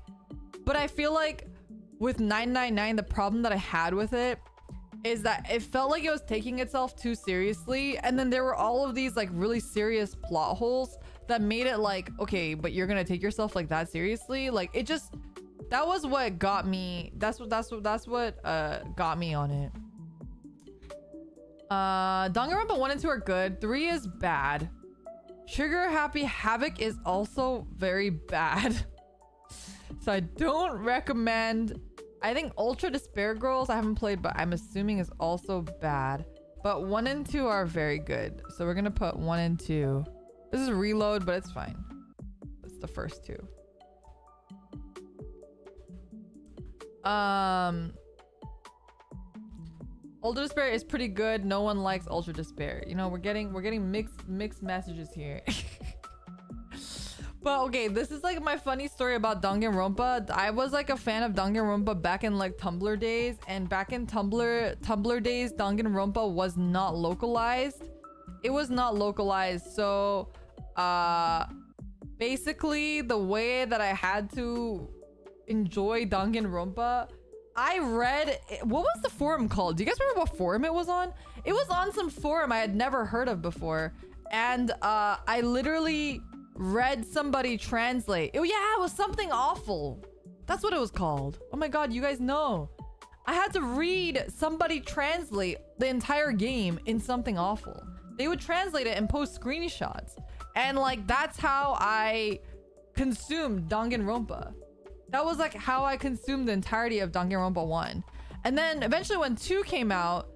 But I feel like with 999, the problem that I had with it is that it felt like it was taking itself too seriously, and then there were all of these like really serious plot holes that made it like, okay, but you're gonna take yourself like that seriously? Like it just, that was what got me. That's what got me on it. Danganronpa 1 and 2 are good. 3 is bad. Trigger Happy Havoc is also very bad. So I don't recommend. I think Ultra Despair Girls I haven't played, but I'm assuming is also bad. But 1 and 2 are very good. So we're gonna put 1 and 2. This is Reload, but it's fine. It's the first two. Ultra Despair is pretty good. No one likes Ultra Despair. You know, we're getting mixed messages here. But okay, this is like my funny story about Danganronpa. I was like a fan of Danganronpa back in like Tumblr days, and back in Tumblr days, Danganronpa was not localized. It was not localized. So basically the way that I had to enjoy Danganronpa, I read, what was the forum called? Do you guys remember what forum it was on? It was on some forum I had never heard of before, and I literally read somebody translate. Yeah, it was something awful. That's what it was called. Oh my god, you guys know. I had to read somebody translate the entire game in something awful. They would translate it and post screenshots, and like that's how I consumed Danganronpa. That was like how I consumed the entirety of Danganronpa 1. And then eventually when 2 came out,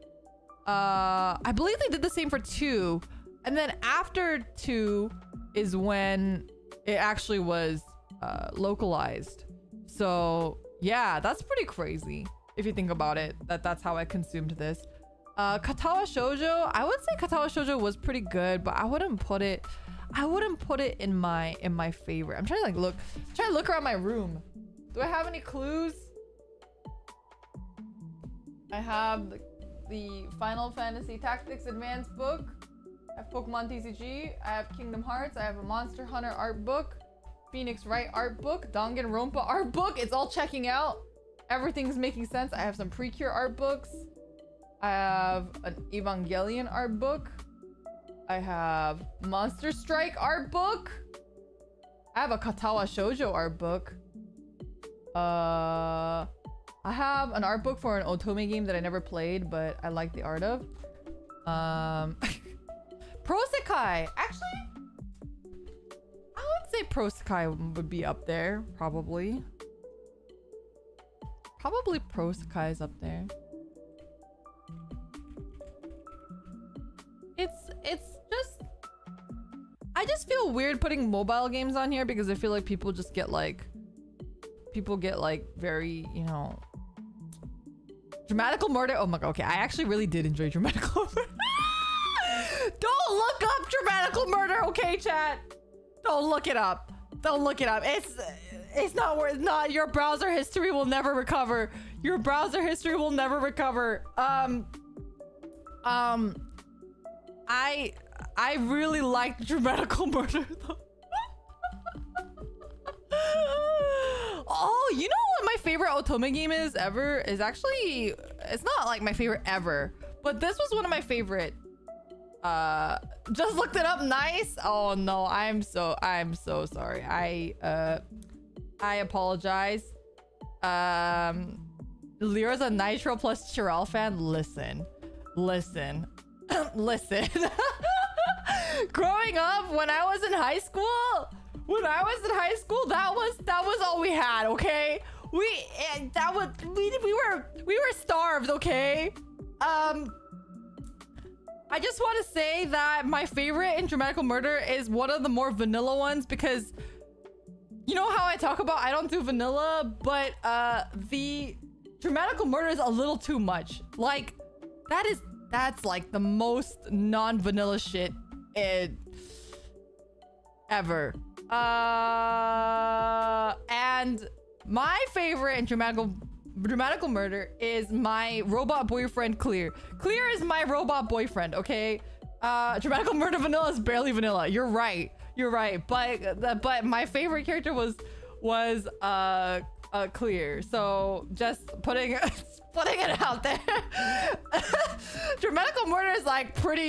I believe they did the same for 2. And then after 2 is when it actually was localized. So yeah, that's pretty crazy if you think about it, that's how I consumed this. Katawa Shoujo, I would say Katawa Shoujo was pretty good, but I wouldn't put it in my favorite. I'm trying to like look around my room. Do I have any clues? I have the Final Fantasy Tactics Advanced book. I have Pokemon TCG. I have Kingdom Hearts. I have a Monster Hunter art book. Phoenix Wright art book. Danganronpa art book. It's all checking out. Everything's making sense. I have some Precure art books. I have an Evangelion art book. I have Monster Strike art book. I have a Katawa Shoujo art book. I have an art book for an otome game that I never played, but I like the art of. Prosekai. Actually, I would say Prosekai would be up there, probably. Probably Prosekai is up there. It's just... I just feel weird putting mobile games on here because I feel like people just get like... People get like very, you know... Dramatical Murder. Oh my god, okay. I actually really did enjoy Dramatical Murder. Don't look up Dramatical Murder, okay, chat? Don't look it up. Don't look it up. It's not worth. Not your browser history will never recover. Your browser history will never recover. I really liked Dramatical Murder though. Oh, you know what my favorite otome game is ever? Is actually, it's not like my favorite ever, but this was one of my favorite. Just looked it up. Nice. Oh no, I'm so sorry. I apologize. Lyra's a Nitroplus Chiral fan. Listen. Listen. Growing up, when I was in high school, that was all we had. Okay, we were starved. Okay. I just want to say that my favorite in Dramatical Murder is one of the more vanilla ones because you know how I talk about I don't do vanilla, but the Dramatical Murder is a little too much. Like that's like the most non-vanilla shit ever. And my favorite in Dramatical Murder is my robot boyfriend Clear. Clear is my robot boyfriend, okay? Dramatical Murder vanilla is barely vanilla. You're right. But my favorite character was Clear. So just putting it out there. Dramatical Murder is like pretty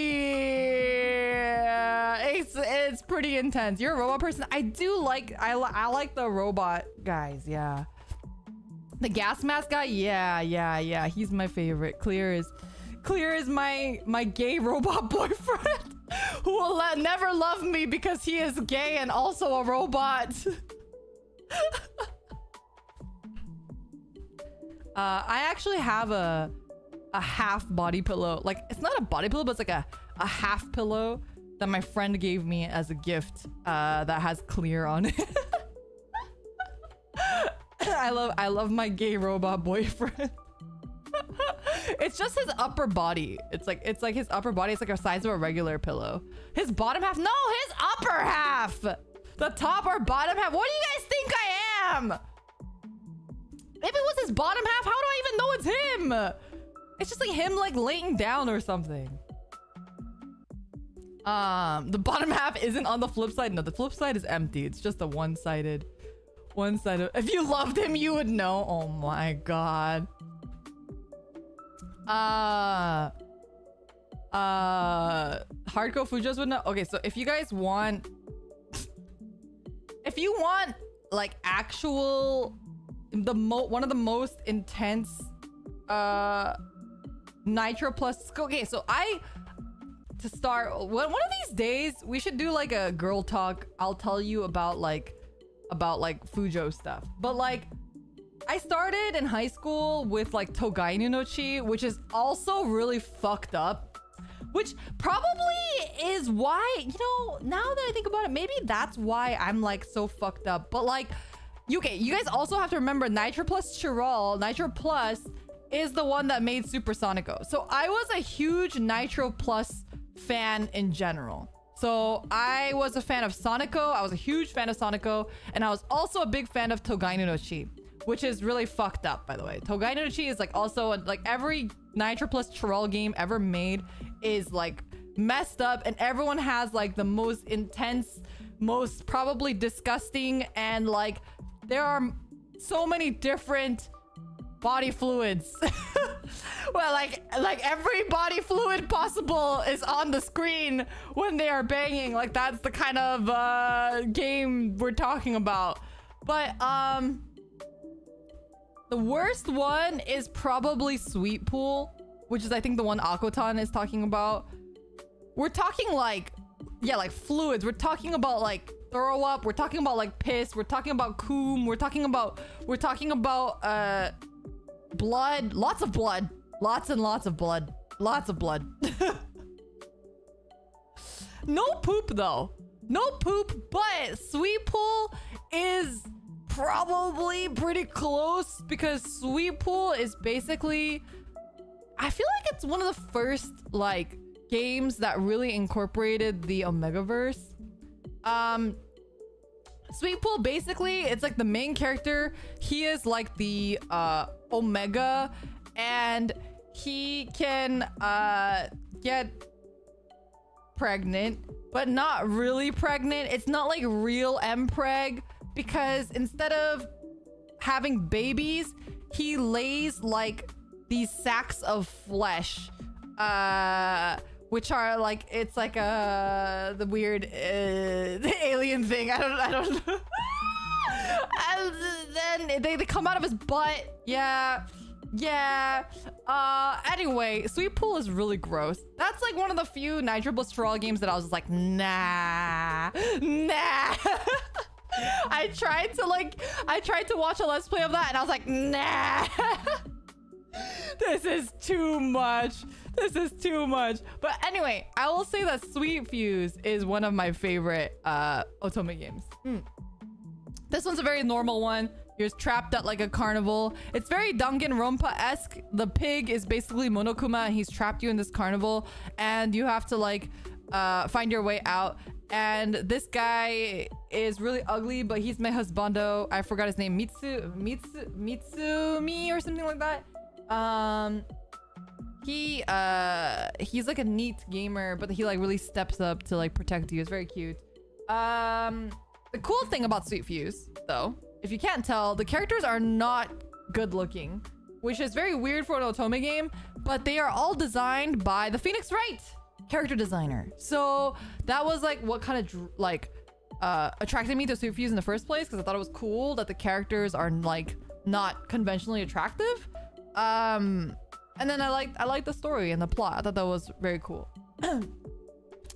it's pretty intense. You're a robot person. I like the robot guys, yeah. The gas mask guy, yeah. He's my favorite. Clear is my gay robot boyfriend who will never love me because he is gay and also a robot. I actually have a half body pillow. Like it's not a body pillow, but it's like a half pillow that my friend gave me as a gift that has Clear on it. I love my gay robot boyfriend. It's just his upper body. It's like his upper body. It's like the size of a regular pillow. His bottom half. No, his upper half. The top or bottom half. What do you guys think I am? If it was his bottom half, how do I even know it's him? It's just like him like laying down or something. The bottom half isn't on the flip side. No, the flip side is empty. It's just a one-sided. If you loved him, you would know. Oh my god. Hardcore Fujos would know. Okay, so if you guys want like actual one of the most intense Nitroplus. Okay, so to start one of these days we should do like a girl talk. I'll tell you about like Fujo stuff. But like I started in high school with like Togainu no Chi, which is also really fucked up, which probably is why, you know, now that I think about it, maybe that's why I'm like so fucked up. But like you guys also have to remember Nitroplus Chiral. Nitroplus is the one that made Supersonico. So I was a huge Nitroplus fan in general. So I was a fan of Sonico. I was a huge fan of Sonico. And I was also a big fan of Togainu no Chi, which is really fucked up, by the way. Togainu no Chi is like also like every Nitroplus Chiral game ever made is like messed up. And everyone has like the most intense, most probably disgusting, and like there are so many different body fluids Well, like every body fluid possible is on the screen when they are banging. Like that's the kind of game we're talking about. But the worst one is probably Sweet Pool, which is I think the one Aquaton is talking about. We're talking like, yeah, like fluids. We're talking about like throw up. We're talking about like piss. We're talking about coom. We're talking about blood. Lots of blood. Lots and lots of blood. Lots of blood. No poop though. No poop, but Sweet Pool is probably pretty close because Sweet Pool is basically, I feel like it's one of the first like games that really incorporated the Omegaverse. Sweet Pool, basically it's like the main character, he is like the Omega, and he can get pregnant, but not really pregnant. It's not like real M-preg, because instead of having babies, he lays like these sacks of flesh, which are like, it's like the weird the alien thing. I don't know. And then they come out of his butt. Yeah. Anyway, Sweet Pool is really gross. That's like one of the few Nitroplus for all games that I was just like, nah. I tried to watch a Let's Play of that and I was like, nah. This is too much. But anyway, I will say that Sweet Fuse is one of my favorite otome games. This one's a very normal one. You're trapped at like a carnival. It's very Danganronpa-esque. The pig is basically Monokuma and he's trapped you in this carnival and you have to like find your way out. And this guy is really ugly, but he's my husbando. I forgot his name. Mitsumi or something like that. He's like a neat gamer, but he like really steps up to like protect you. It's very cute. The cool thing about Sweet Fuse, though, if you can't tell, the characters are not good looking, which is very weird for an otome game, but they are all designed by the Phoenix Wright character designer. So that was like what kind of like attracted me to Sweet Fuse in the first place, because I thought it was cool that the characters are like not conventionally attractive. And then I liked the story and the plot. I thought that was very cool.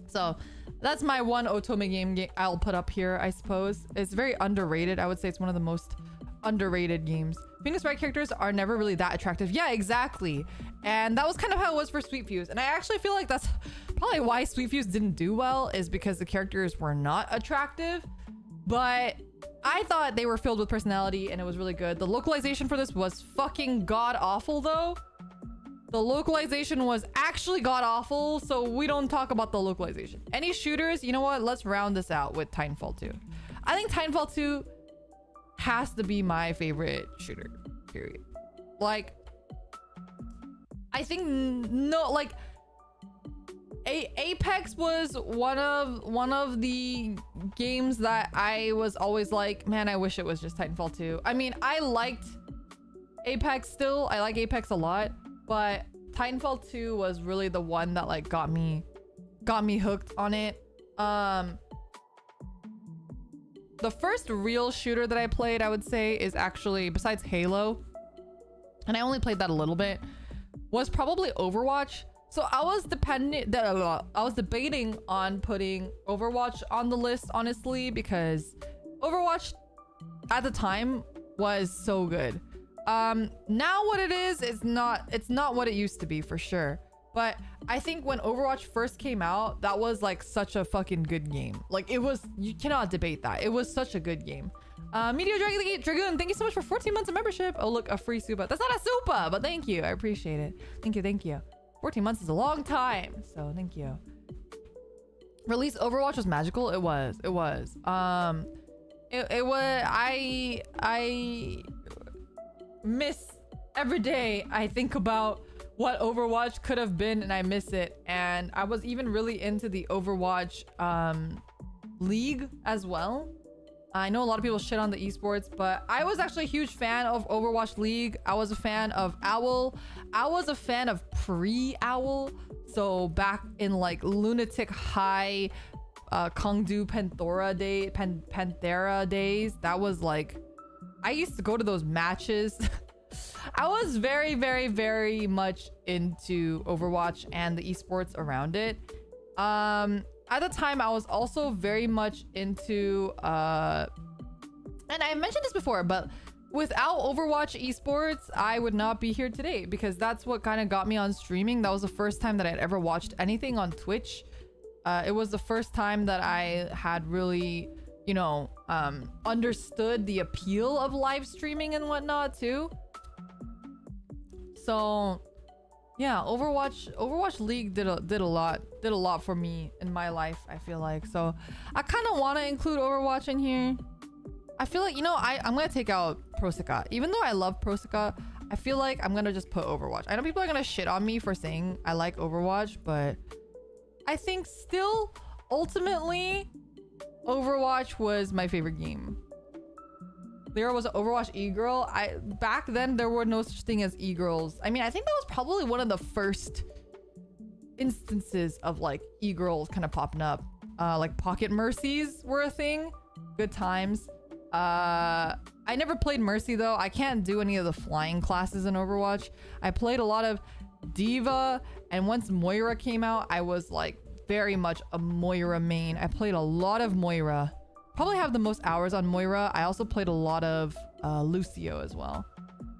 So that's my one otome game I'll put up here, I suppose. It's very underrated. I would say it's one of the most underrated games. Phoenix Wright characters are never really that attractive. Yeah, exactly. And that was kind of how it was for Sweet Fuse. And I actually feel like that's probably why Sweet Fuse didn't do well, is because the characters were not attractive. But I thought they were filled with personality and it was really good. The localization for this was fucking god awful though. The localization was actually god awful, so we don't talk about the localization. Any shooters? You know what? Let's round this out with Titanfall 2. I think Titanfall 2 has to be my favorite shooter, period. Like, I think Apex was one of the games that I was always like, man, I wish it was just Titanfall 2. I mean, I liked Apex still. I like Apex a lot, but Titanfall 2 was really the one that like got me hooked on it. The first real shooter that I played, I would say, is actually, besides Halo, and I only played that a little bit, was probably Overwatch. So I was debating on putting Overwatch on the list, honestly, because Overwatch at the time was so good. Now what it is, it's not what it used to be, for sure. But I think when Overwatch first came out, that was like such a fucking good game. Like, it was, you cannot debate that. It was such a good game. Meteor Dragoon, thank you so much for 14 months of membership. Oh look, a free supa. That's not a supa, but thank you. I appreciate it. Thank you. 14 months is a long time, so thank you. Release Overwatch was magical. It was. It was. I miss every day. I think about what Overwatch could have been and I miss it. And I was even really into the Overwatch League as well. I know a lot of people shit on the esports, but I was actually a huge fan of Overwatch League. I was a fan of Owl. I was a fan of pre-Owl. So back in like lunatic high Kongdu Panthera days, that was like, I used to go to those matches. I was very, very, very much into Overwatch and the esports around it. At the time, I was also very much into, and I mentioned this before, but without Overwatch esports, I would not be here today because that's what kind of got me on streaming. That was the first time that I'd ever watched anything on Twitch. It was the first time that I had really, you know, understood the appeal of live streaming and whatnot too. So yeah, Overwatch League did a lot for me in my life, I feel like. So I kind of want to include Overwatch in here. I feel like, you know, I'm gonna take out Prosika. Even though I love Prosika, I feel like I'm gonna just put Overwatch. I know people are gonna shit on me for saying I like Overwatch, but I think still ultimately Overwatch was my favorite game. There was an Overwatch e-girl. Back then there were no such thing as e-girls. I mean, I think that was probably one of the first instances of like e-girls kind of popping up. Like Pocket Mercies were a thing. Good times. I never played Mercy though. I can't do any of the flying classes in Overwatch. I played a lot of Diva, and once Moira came out, I was like very much a Moira main. I played a lot of Moira. Probably have the most hours on Moira. I also played a lot of Lucio as well.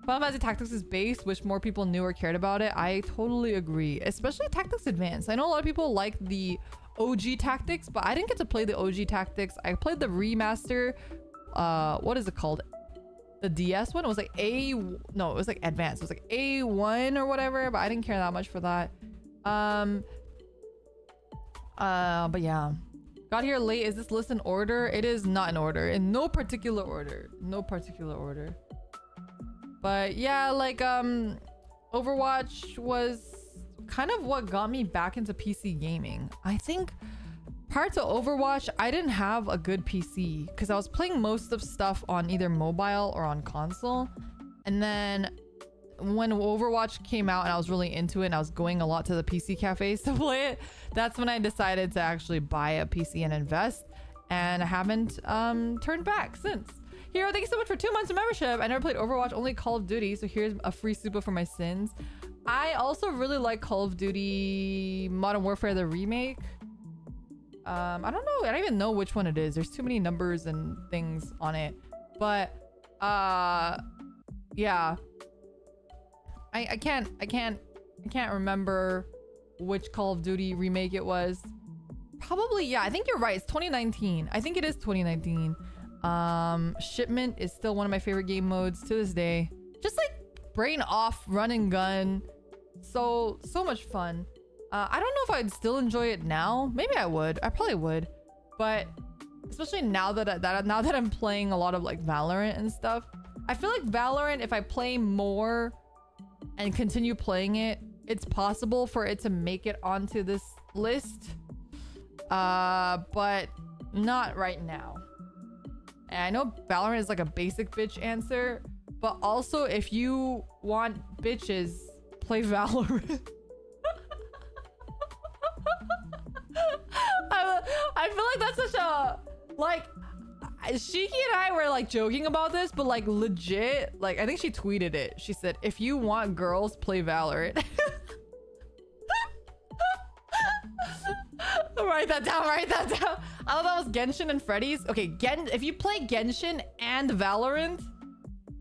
Final Fantasy Tactics is base, wish more people knew or cared about it. I totally agree, especially Tactics Advanced. I know a lot of people like the OG Tactics, but I didn't get to play the OG Tactics. I played the remaster. What is it called? The DS one? It was like no, it was like Advanced. It was like A1 or whatever, but I didn't care that much for that. But yeah. Got here late. Is this list in order? It is not in order. In no particular order. No particular order. But yeah, like Overwatch was kind of what got me back into PC gaming. I think prior to Overwatch, I didn't have a good PC because I was playing most of stuff on either mobile or on console. And then when Overwatch came out and I was really into it and I was going a lot to the PC cafes to play it, that's when I decided to actually buy a PC and invest, and I haven't turned back since. Hero, thank you so much for 2 months of membership. I never played Overwatch, only Call of Duty, so here's a free super for my sins. I also really like Call of Duty Modern Warfare, the remake. I don't know, I don't even know which one it is. There's too many numbers and things on it, but yeah, I can't remember which Call of Duty remake it was. Probably, yeah, I think you're right. It's 2019. I think it is 2019. Shipment is still one of my favorite game modes to this day. Just like brain off, run and gun. So much fun. I don't know if I'd still enjoy it now. Maybe I would. I probably would. But especially now that I'm playing a lot of like Valorant and stuff, I feel like Valorant, if I play more and continue playing it, it's possible for it to make it onto this list, but not right now. And I know Valorant is like a basic bitch answer, but also if you want bitches, play Valorant. I feel like that's such a, like, Shiki and I were like joking about this, but like legit, like I think she tweeted it. She said, if you want girls, play Valorant. Write that down. I thought that was Genshin and Freddy's. Okay, if you play Genshin and Valorant,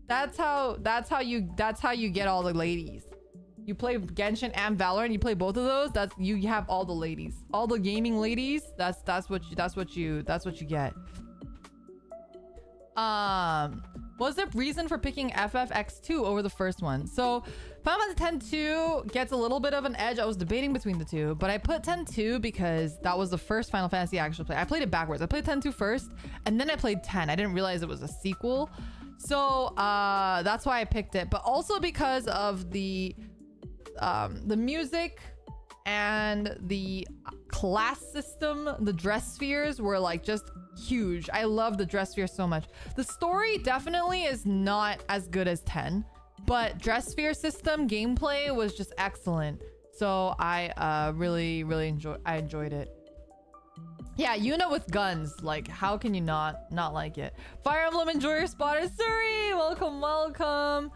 that's how you get all the ladies. You play Genshin and Valorant, you play both of those, that's you have all the ladies. All the gaming ladies, that's what you get. What's the reason for picking FFX2 over the first one? So Final Fantasy X-2 gets a little bit of an edge. I was debating between the two, but I put X-2 because that was the first Final Fantasy I actually played. I played it backwards. I played X-2 first, and then I played 10. I didn't realize it was a sequel. So that's why I picked it, but also because of the music and the class system, the dress spheres were like just huge. I love the dress sphere so much. The story definitely is not as good as 10, but dress sphere system gameplay was just excellent. So I really enjoyed it. Yeah, Yuna with guns. Like, how can you not like it? Fire Emblem Enjoyer Spotter Suri, welcome.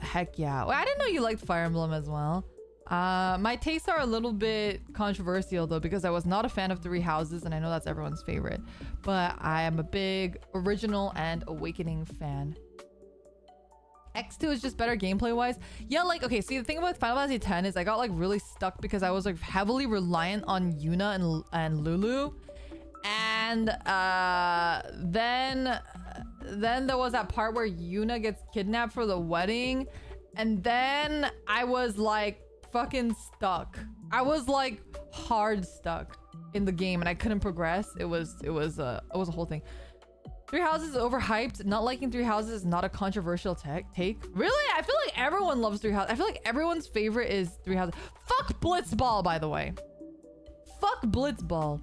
Heck yeah. Well, I didn't know you liked Fire Emblem as well. My tastes are a little bit controversial though, because I was not a fan of Three Houses, and I know that's everyone's favorite, but I am a big Original and Awakening fan. X2 is just better gameplay wise. Yeah, like, okay, see, the thing about Final Fantasy X is I got like really stuck because I was like heavily reliant on Yuna and Lulu, and then there was that part where Yuna gets kidnapped for the wedding, and then I was like fucking stuck. I was like hard stuck in the game and I couldn't progress. It was a whole thing. Three Houses is overhyped. Not liking Three Houses is not a controversial take. Really? I feel like everyone loves Three Houses. I feel like everyone's favorite is Three Houses. Fuck Blitzball, by the way. Fuck Blitzball.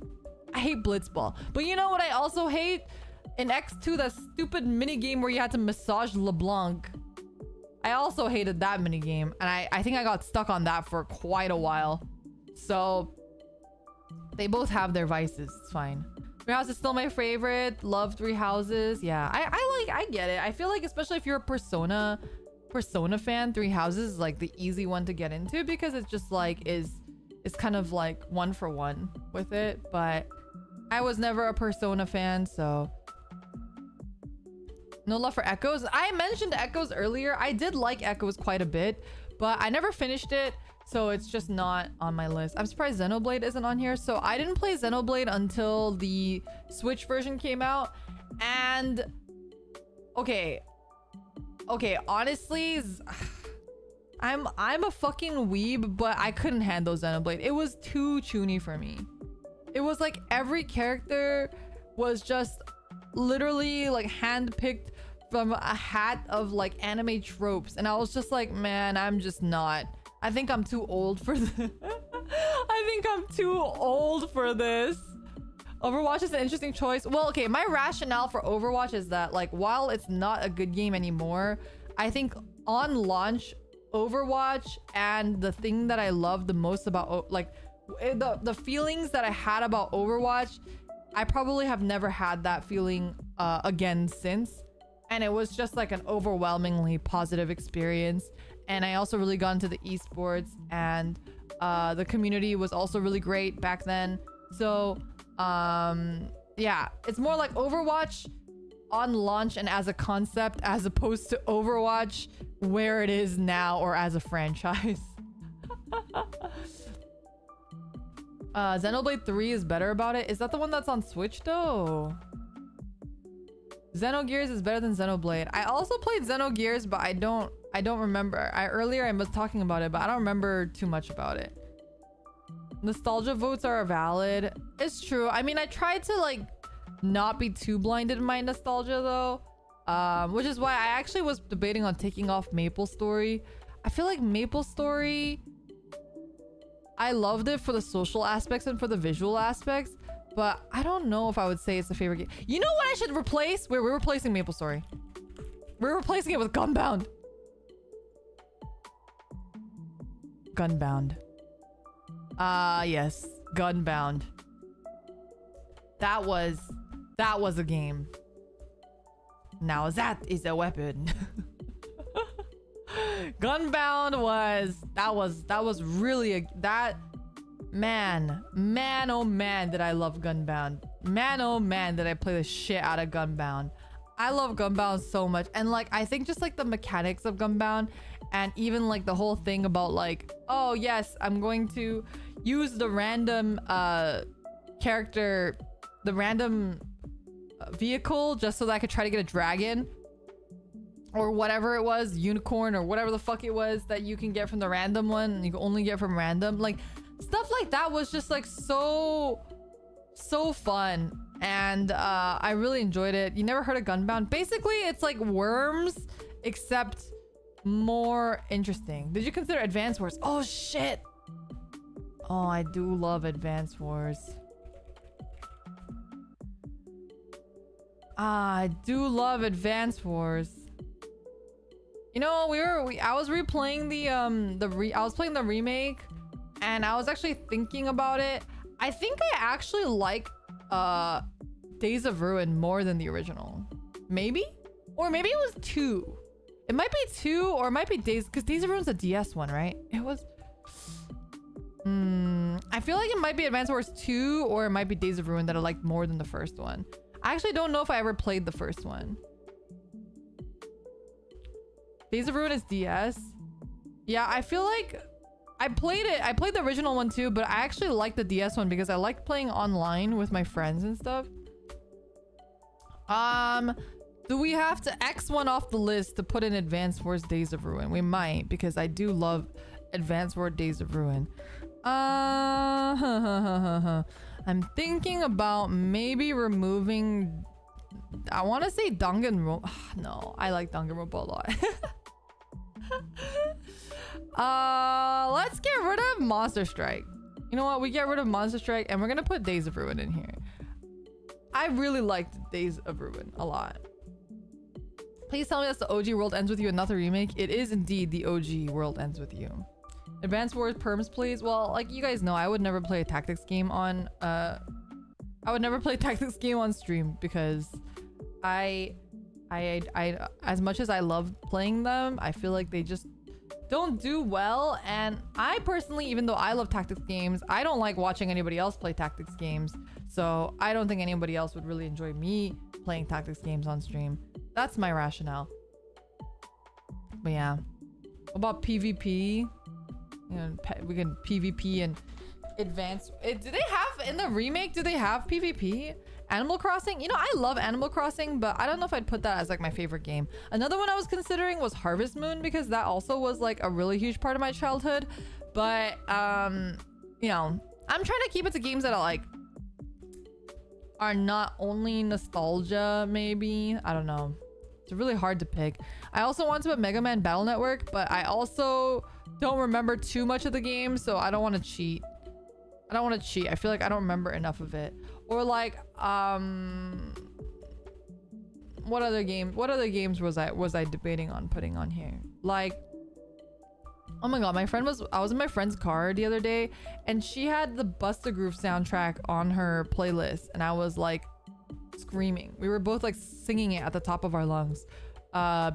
I hate Blitzball. But you know what I also hate? In X2, that stupid mini game where you had to massage LeBlanc. I also hated that mini game, and I think I got stuck on that for quite a while. So they both have their vices. It's fine. Three Houses is still my favorite. Love Three Houses. Yeah, I get it. I feel like especially if you're a Persona fan, Three Houses is like the easy one to get into because it's just like it's kind of like one for one with it. But I was never a Persona fan, so no love for Echoes. I mentioned Echoes earlier. I did like Echoes quite a bit, but I never finished it, so it's just not on my list. I'm surprised Xenoblade isn't on here. So I didn't play Xenoblade until the Switch version came out. And okay, honestly, I'm a fucking weeb, but I couldn't handle Xenoblade. It was too choony for me. It was like every character was just literally like handpicked from a hat of like anime tropes, and I was just like, man, I'm just not. I think I'm too old for this. I think I'm too old for this. Overwatch is an interesting choice. Well, okay, my rationale for Overwatch is that like while it's not a good game anymore, I think on launch Overwatch, and the thing that I love the most about like the feelings that I had about Overwatch, I probably have never had that feeling again since. And it was just like an overwhelmingly positive experience. And I also really got into the esports, and the community was also really great back then. So yeah, it's more like Overwatch on launch and as a concept, as opposed to Overwatch where it is now or as a franchise. Xenoblade 3 is better about it. Is that the one that's on Switch though? Xenogears is better than Xenoblade. I also played Xenogears, but I don't remember. Earlier I was talking about it, but I don't remember too much about it. Nostalgia votes are valid. It's true. I mean, I tried to like not be too blinded in my nostalgia though, which is why I actually was debating on taking off MapleStory. I feel like MapleStory, I loved it for the social aspects and for the visual aspects, but I don't know if I would say it's a favorite game. You know what I should replace? We're replacing MapleStory. We're replacing it with Gunbound. Gunbound. Yes, Gunbound. That was a game. Now that is a weapon. Gunbound was really man, oh man, did I love Gunbound. Man, oh man, did I play the shit out of Gunbound. I love Gunbound so much. And like, I think just like the mechanics of Gunbound, and even like the whole thing about like, oh yes, I'm going to use the random character, the random vehicle, just so that I could try to get a dragon or whatever it was, unicorn or whatever the fuck it was that you can get from the random one. You can only get from random. Like stuff like that was just like so fun, and I really enjoyed it. You never heard of Gunbound? Basically, it's like Worms except more interesting. Did you consider Advance Wars? Oh shit. Oh, I do love Advance Wars. I do love Advance Wars. You know, I was replaying I was playing the remake, and I was actually thinking about it. I think I actually like Days of Ruin more than the original. Maybe? Or maybe it was 2. It might be 2, or it might be Days, because Days of Ruin's a DS one, right? It was... I feel like it might be Advance Wars 2, or it might be Days of Ruin that I liked more than the first one. I actually don't know if I ever played the first one. Days of Ruin is DS. Yeah, I feel like I played it. I played the original one too, but I actually liked the DS one because I liked playing online with my friends and stuff. Do we have to X one off the list to put in Advance Wars Days of Ruin? We might, because I do love Advance Wars Days of Ruin. I'm thinking about maybe removing... I want to say Danganronpa. No, I like Danganronpa a lot. Let's get rid of Monster Strike. You know what? We get rid of Monster Strike, and we're gonna put Days of Ruin in here. I really liked Days of Ruin a lot. Please tell me that's the OG World Ends With You and not the remake. It is indeed the OG World Ends With You. Advance Wars perms, please. Well, like you guys know, I would never play a tactics game on stream because I as much as I love playing them, I feel like they just don't do well. And I personally, even though I love tactics games, I don't like watching anybody else play tactics games. So I don't think anybody else would really enjoy me playing tactics games on stream. That's my rationale. But yeah. What about PvP? You know, we can PvP and advance. Do they have, in the remake, do they have PvP? Animal Crossing? You know, I love Animal Crossing, but I don't know if I'd put that as like my favorite game. Another one I was considering was Harvest Moon, because that also was like a really huge part of my childhood. But, you know, I'm trying to keep it to games that are not only nostalgia, maybe. I don't know. It's really hard to pick. I also want to put Mega Man Battle Network, but I also don't remember too much of the game, so I don't want to cheat. I feel like I don't remember enough of it. Or like, what other games was I debating on putting on here? Like, oh my god, I was in my friend's car the other day, and she had the Busta Groove soundtrack on her playlist, and I was like screaming. We were both like singing it at the top of our lungs,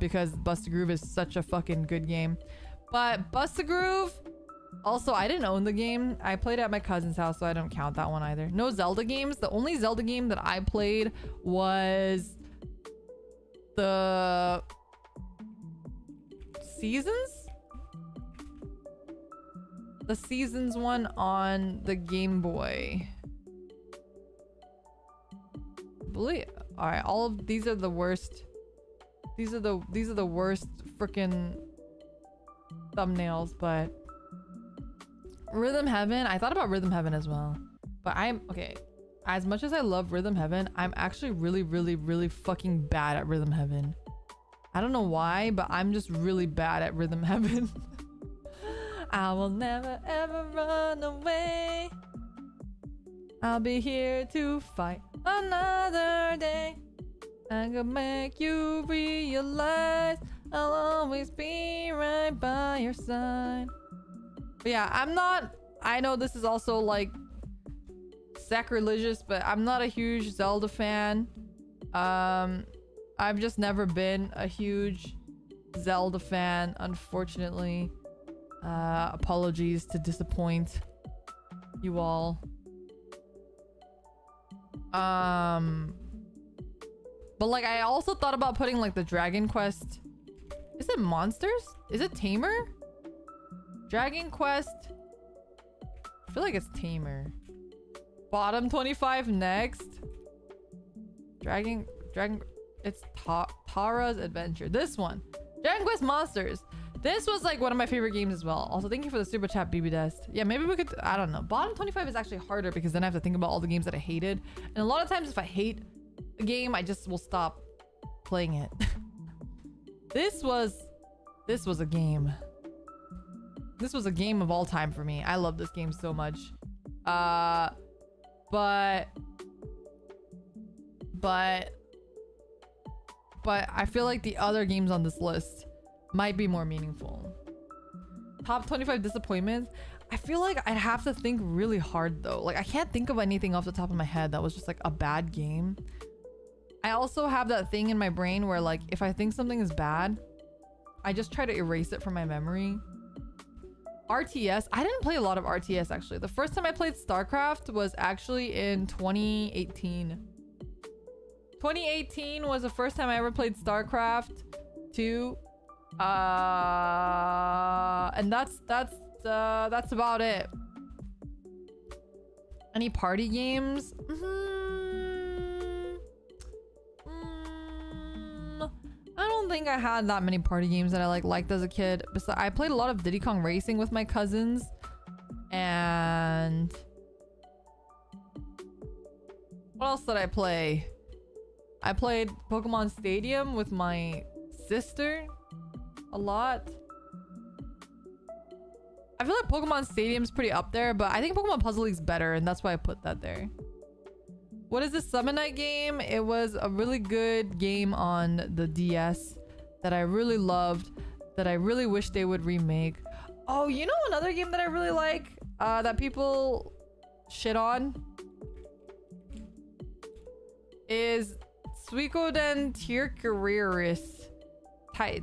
because Busta Groove is such a fucking good game. But Busta Groove, also, I didn't own the game. I played it at my cousin's house, so I don't count that one either. No Zelda games. The only Zelda game that I played was the Seasons? The Seasons one on the Game Boy. Believe. All right, all of these are the worst. These are the worst freaking thumbnails, but Rhythm Heaven, I thought about Rhythm Heaven as well, but okay, as much as I love Rhythm Heaven, I'm actually really fucking bad at Rhythm Heaven. I don't know why, but I'm just really bad at Rhythm Heaven. I will never ever run away. I'll be here to fight another day. I can make you realize I'll always be right by your side. But yeah, I know this is also like sacrilegious, but I'm not a huge Zelda fan. I've just never been a huge Zelda fan, unfortunately. Apologies to disappoint you all. But like, I also thought about putting like the Dragon Quest. Is it Monsters? Is it Tamer? Dragon Quest. I feel like it's Tamer. Bottom 25 next. Dragon. It's Tara's Adventure. This one. Dragon Quest Monsters. This was like one of my favorite games as well. Also, thank you for the super chat, BB Dest. Yeah, maybe we could, I don't know. Bottom 25 is actually harder because then I have to think about all the games that I hated. And a lot of times if I hate a game, I just will stop playing it. This was a game. This was a game of all time for me. I love this game so much. But I feel like the other games on this list might be more meaningful. Top 25 disappointments. I feel like I'd have to think really hard though. Like I can't think of anything off the top of my head that was just like a bad game. I also have that thing in my brain where like if I think something is bad, I just try to erase it from my memory. RTS. I didn't play a lot of RTS actually. The first time I played StarCraft was actually in 2018. 2018 was the first time I ever played StarCraft 2. And that's about it. Any party games? I don't think I had that many party games that I liked as a kid. Besides, I played a lot of Diddy Kong Racing with my cousins, and what else did I play? I played Pokemon Stadium with my sister a lot. I feel like Pokemon Stadium's pretty up there, but I think Pokemon Puzzle League's better, and that's why I put that there. What is this Summon Night game? It was a really good game on the DS that I really loved, that I really wish they would remake. Oh, you know another game that I really like that people shit on is Suikoden Tierkariris. I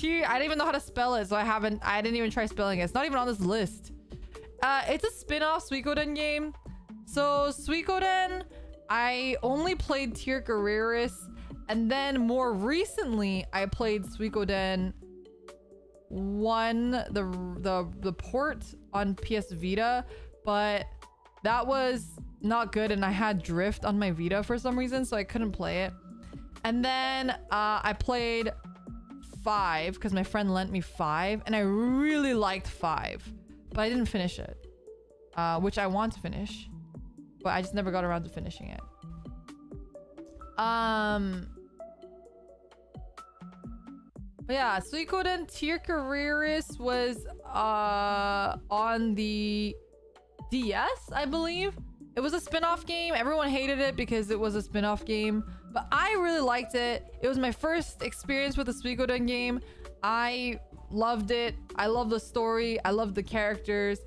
don't even know how to spell it, so I didn't even try spelling it. It's not even on this list. It's a spin-off Suikoden game. So Suikoden, I only played Tierkariris, and then more recently I played Suikoden 1, the port on PS Vita, but that was not good, and I had drift on my Vita for some reason, so I couldn't play it. And then I played 5 because my friend lent me 5, and I really liked 5, but I didn't finish it, which I want to finish, but I just never got around to finishing it. But yeah, Suikoden Tierkariris was on the DS, I believe. It was a spin-off game. Everyone hated it because it was a spin-off game, but I really liked it. It was my first experience with a Suikoden game. I loved it. I love the story. I love the characters.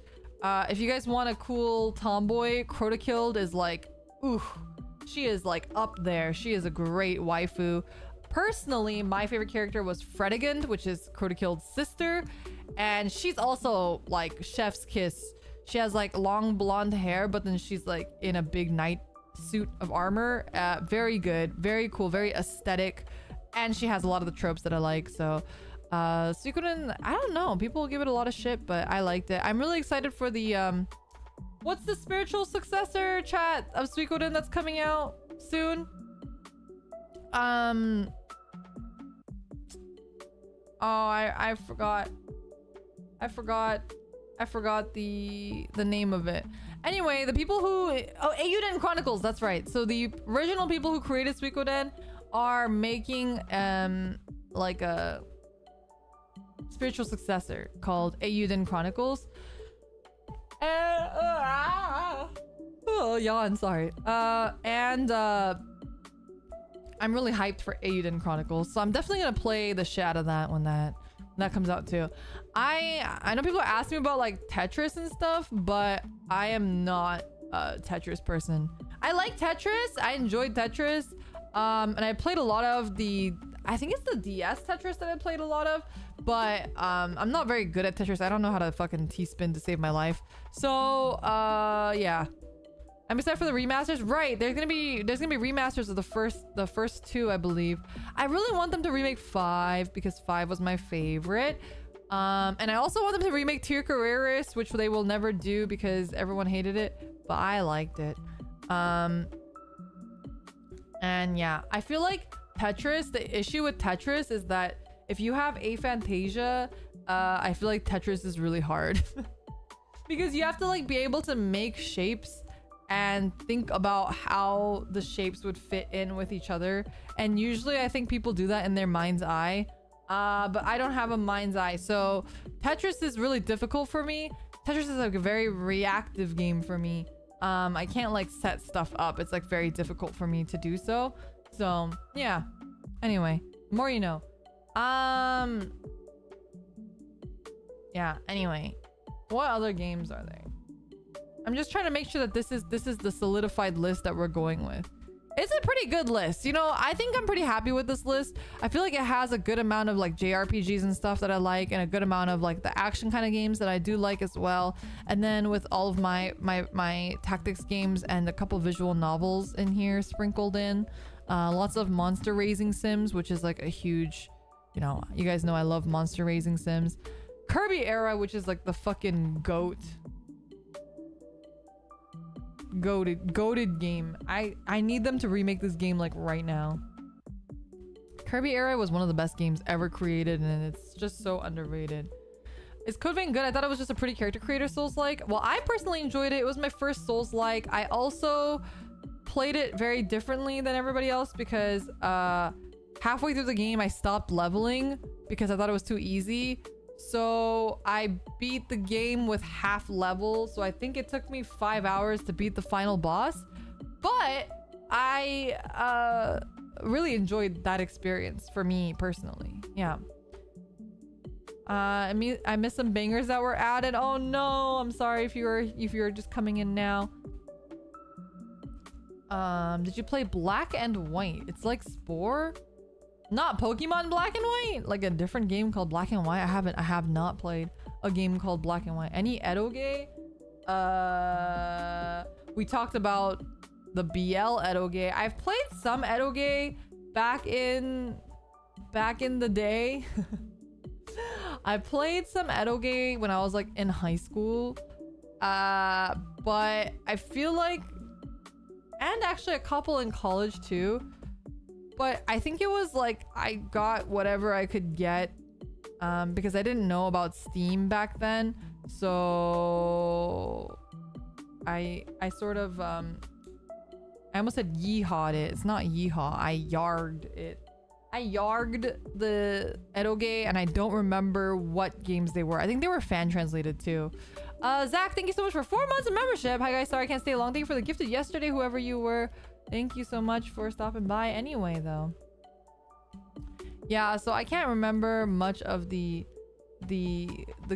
If you guys want a cool tomboy, Crotokilled is like, ooh, she is like up there. She is a great waifu. Personally, my favorite character was Fredegund, which is Crotokilled's sister, and she's also like chef's kiss. She has like long blonde hair, but then she's like in a big knight suit of armor. Very good, very cool, very aesthetic, and she has a lot of the tropes that I like. So Suikoden, I don't know, people give it a lot of shit, but I liked it. I'm really excited for the what's the spiritual successor, chat, of Suikoden that's coming out soon? Oh, I forgot the name of it. Anyway, the people who... Oh, Eiyuden Chronicles, that's right. So the original people who created Suikoden are making like a spiritual successor called Eiyuden Chronicles. Oh, yawn, sorry. I'm really hyped for Eiyuden Chronicles, so I'm definitely gonna play the shit out of that when that comes out too. I know people ask me about like Tetris and stuff, but I am not a Tetris person. I like Tetris. I enjoyed Tetris, and I played a lot of I think it's the DS Tetris that I played a lot of, but I'm not very good at Tetris. I don't know how to fucking T-spin to save my life. So yeah, I'm excited for the remasters. Right, there's gonna be remasters of the first 2, I believe. I really want them to remake 5 because 5 was my favorite. And I also want them to remake Tierkariris, which they will never do because everyone hated it, but I liked it. And yeah, I feel like Tetris, the issue with Tetris is that if you have aphantasia, I feel like Tetris is really hard because you have to like be able to make shapes and think about how the shapes would fit in with each other. And usually I think people do that in their mind's eye. But I don't have a mind's eye. So Tetris is really difficult for me. Tetris is like a very reactive game for me. I can't like set stuff up. It's like very difficult for me to do so. So yeah. Anyway, more you know. Yeah, anyway. What other games are there? I'm just trying to make sure that this is the solidified list that we're going with. It's a pretty good list. You know, I think I'm pretty happy with this list. I feel like it has a good amount of like JRPGs and stuff that I like, and a good amount of like the action kind of games that I do like as well. And then with all of my tactics games and a couple visual novels in here sprinkled in. Lots of monster raising sims, which is like a huge, you know, you guys know I love monster raising sims. Kirby era, which is like the fucking goated game. I need them to remake this game like right now. Kirby era was one of the best games ever created, and it's just so underrated. Is Code Vein good? I thought it was just a pretty character creator Souls-like. Well, I personally enjoyed it. It was my first Souls-like. I also played it very differently than everybody else because halfway through the game I stopped leveling because I thought it was too easy. So I beat the game with half level. So I think it took me 5 hours to beat the final boss. But I really enjoyed that experience for me personally. Yeah. I missed some bangers that were added. Oh no, I'm sorry if you're just coming in now. Did you play Black and White? It's like Spore. Not Pokemon Black and White, like a different game called Black and White. I have not played a game called Black and White. Any edoge? We talked about the BL edoge. I've played some edoge back in the day. I played some edoge when I was like in high school. But I feel like, and actually a couple in college too. But I think it was like I got whatever I could get because I didn't know about Steam back then. So I sort of I almost said yeehawed it. It's not yeehaw. I yarged it. I yarged the edoge, and I don't remember what games they were. I think they were fan translated too. Zach, thank you so much for 4 months of membership. Hi guys, sorry I can't stay long. Thank you for the gifted yesterday, whoever you were. Thank you so much for stopping by anyway, though. Yeah, so I can't remember much of the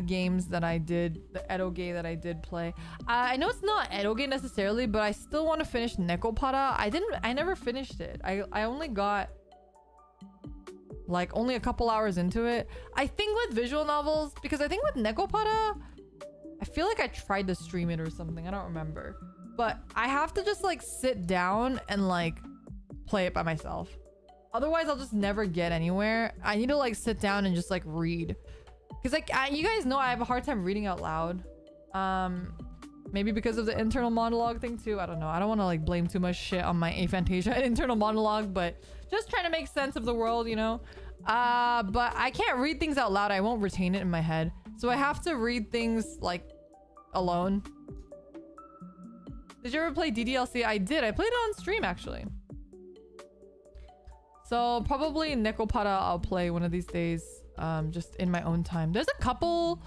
games that I did, the edoge that I did play. I know it's not edoge necessarily, but I still want to finish Nekopara. I never finished it. I only got like only a couple hours into it. I think with visual novels, because I think with Nekopara, I feel like I tried to stream it or something. I don't remember. But I have to just like sit down and like play it by myself. Otherwise, I'll just never get anywhere. I need to like sit down and just like read. Because like you guys know I have a hard time reading out loud. Maybe because of the internal monologue thing too. I don't know. I don't want to like blame too much shit on my aphantasia internal monologue, but just trying to make sense of the world, you know? But I can't read things out loud. I won't retain it in my head. So I have to read things like alone. Did you ever play DDLC? I did. I played it on stream actually. So probably Nekopara I'll play one of these days, just in my own time. There's a couple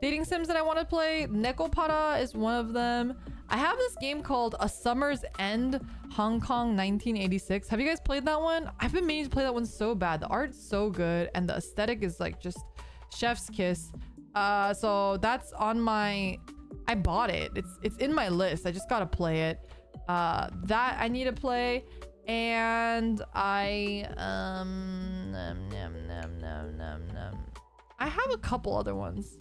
dating sims that I want to play. Nekopara is one of them. I have this game called A Summer's End Hong Kong 1986. Have you guys played that one? I've been meaning to play that one so bad. The art's so good and the aesthetic is like just chef's kiss. So that's on my... I bought it. It's in my list. I just gotta play it. That I need to play. And I have a couple other ones.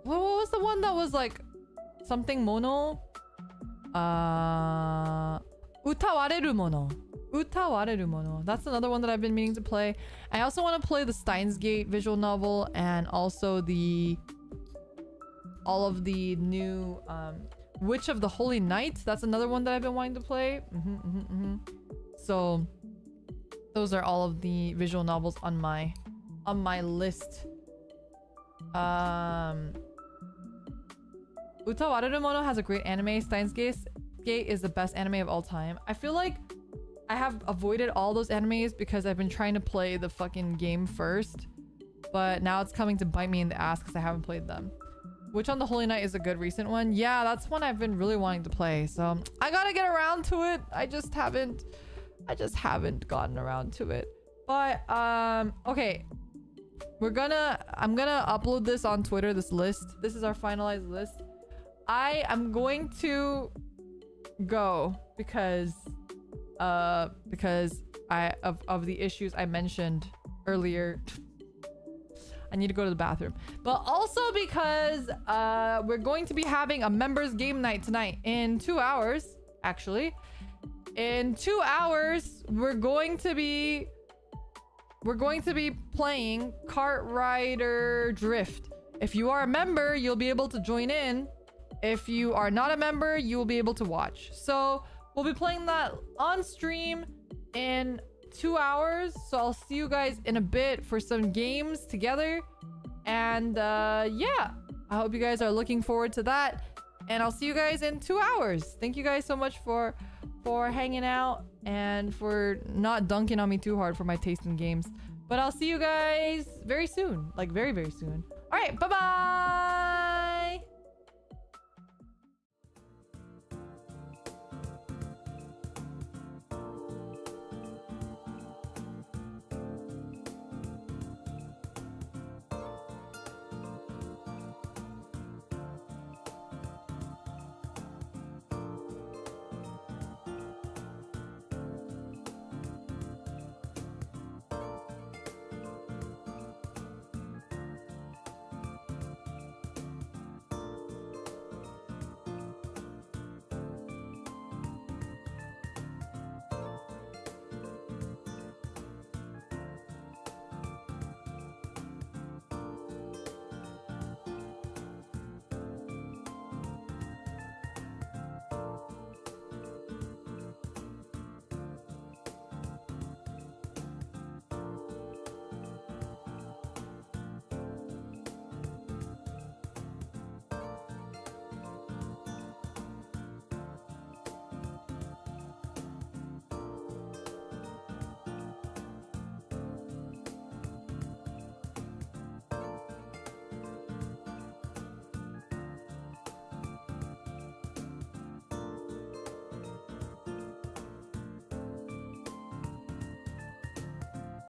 What was the one that was like something mono? Utawareru mono. Utawareru mono. That's another one that I've been meaning to play. I also want to play the Steins Gate visual novel and also all of the new Witch of the Holy Night. That's another one that I've been wanting to play. So those are all of the visual novels on my list. Uta Wararumono has a great anime. Steins Gate is the best anime of all time. I feel like I have avoided all those animes because I've been trying to play the fucking game first. But now it's coming to bite me in the ass because I haven't played them. Witch on the Holy Night is a good recent one. Yeah, that's one I've been really wanting to play. So I gotta get around to it. I just haven't gotten around to it. But okay. I'm gonna upload this on Twitter, this list. This is our finalized list. I am going to go because of the issues I mentioned earlier. I need to go to the bathroom. But also because we're going to be having a members game night tonight in 2 hours, actually. In 2 hours, we're going to be playing Kart Rider Drift. If you are a member, you'll be able to join in. If you are not a member, you will be able to watch. So we'll be playing that on stream in 2 hours. So I'll see you guys in a bit for some games together. And yeah, I hope you guys are looking forward to that. And I'll see you guys in 2 hours. Thank you guys so much for hanging out and for not dunking on me too hard for my taste in games. But I'll see you guys very soon. Like very, very soon. All right, bye-bye.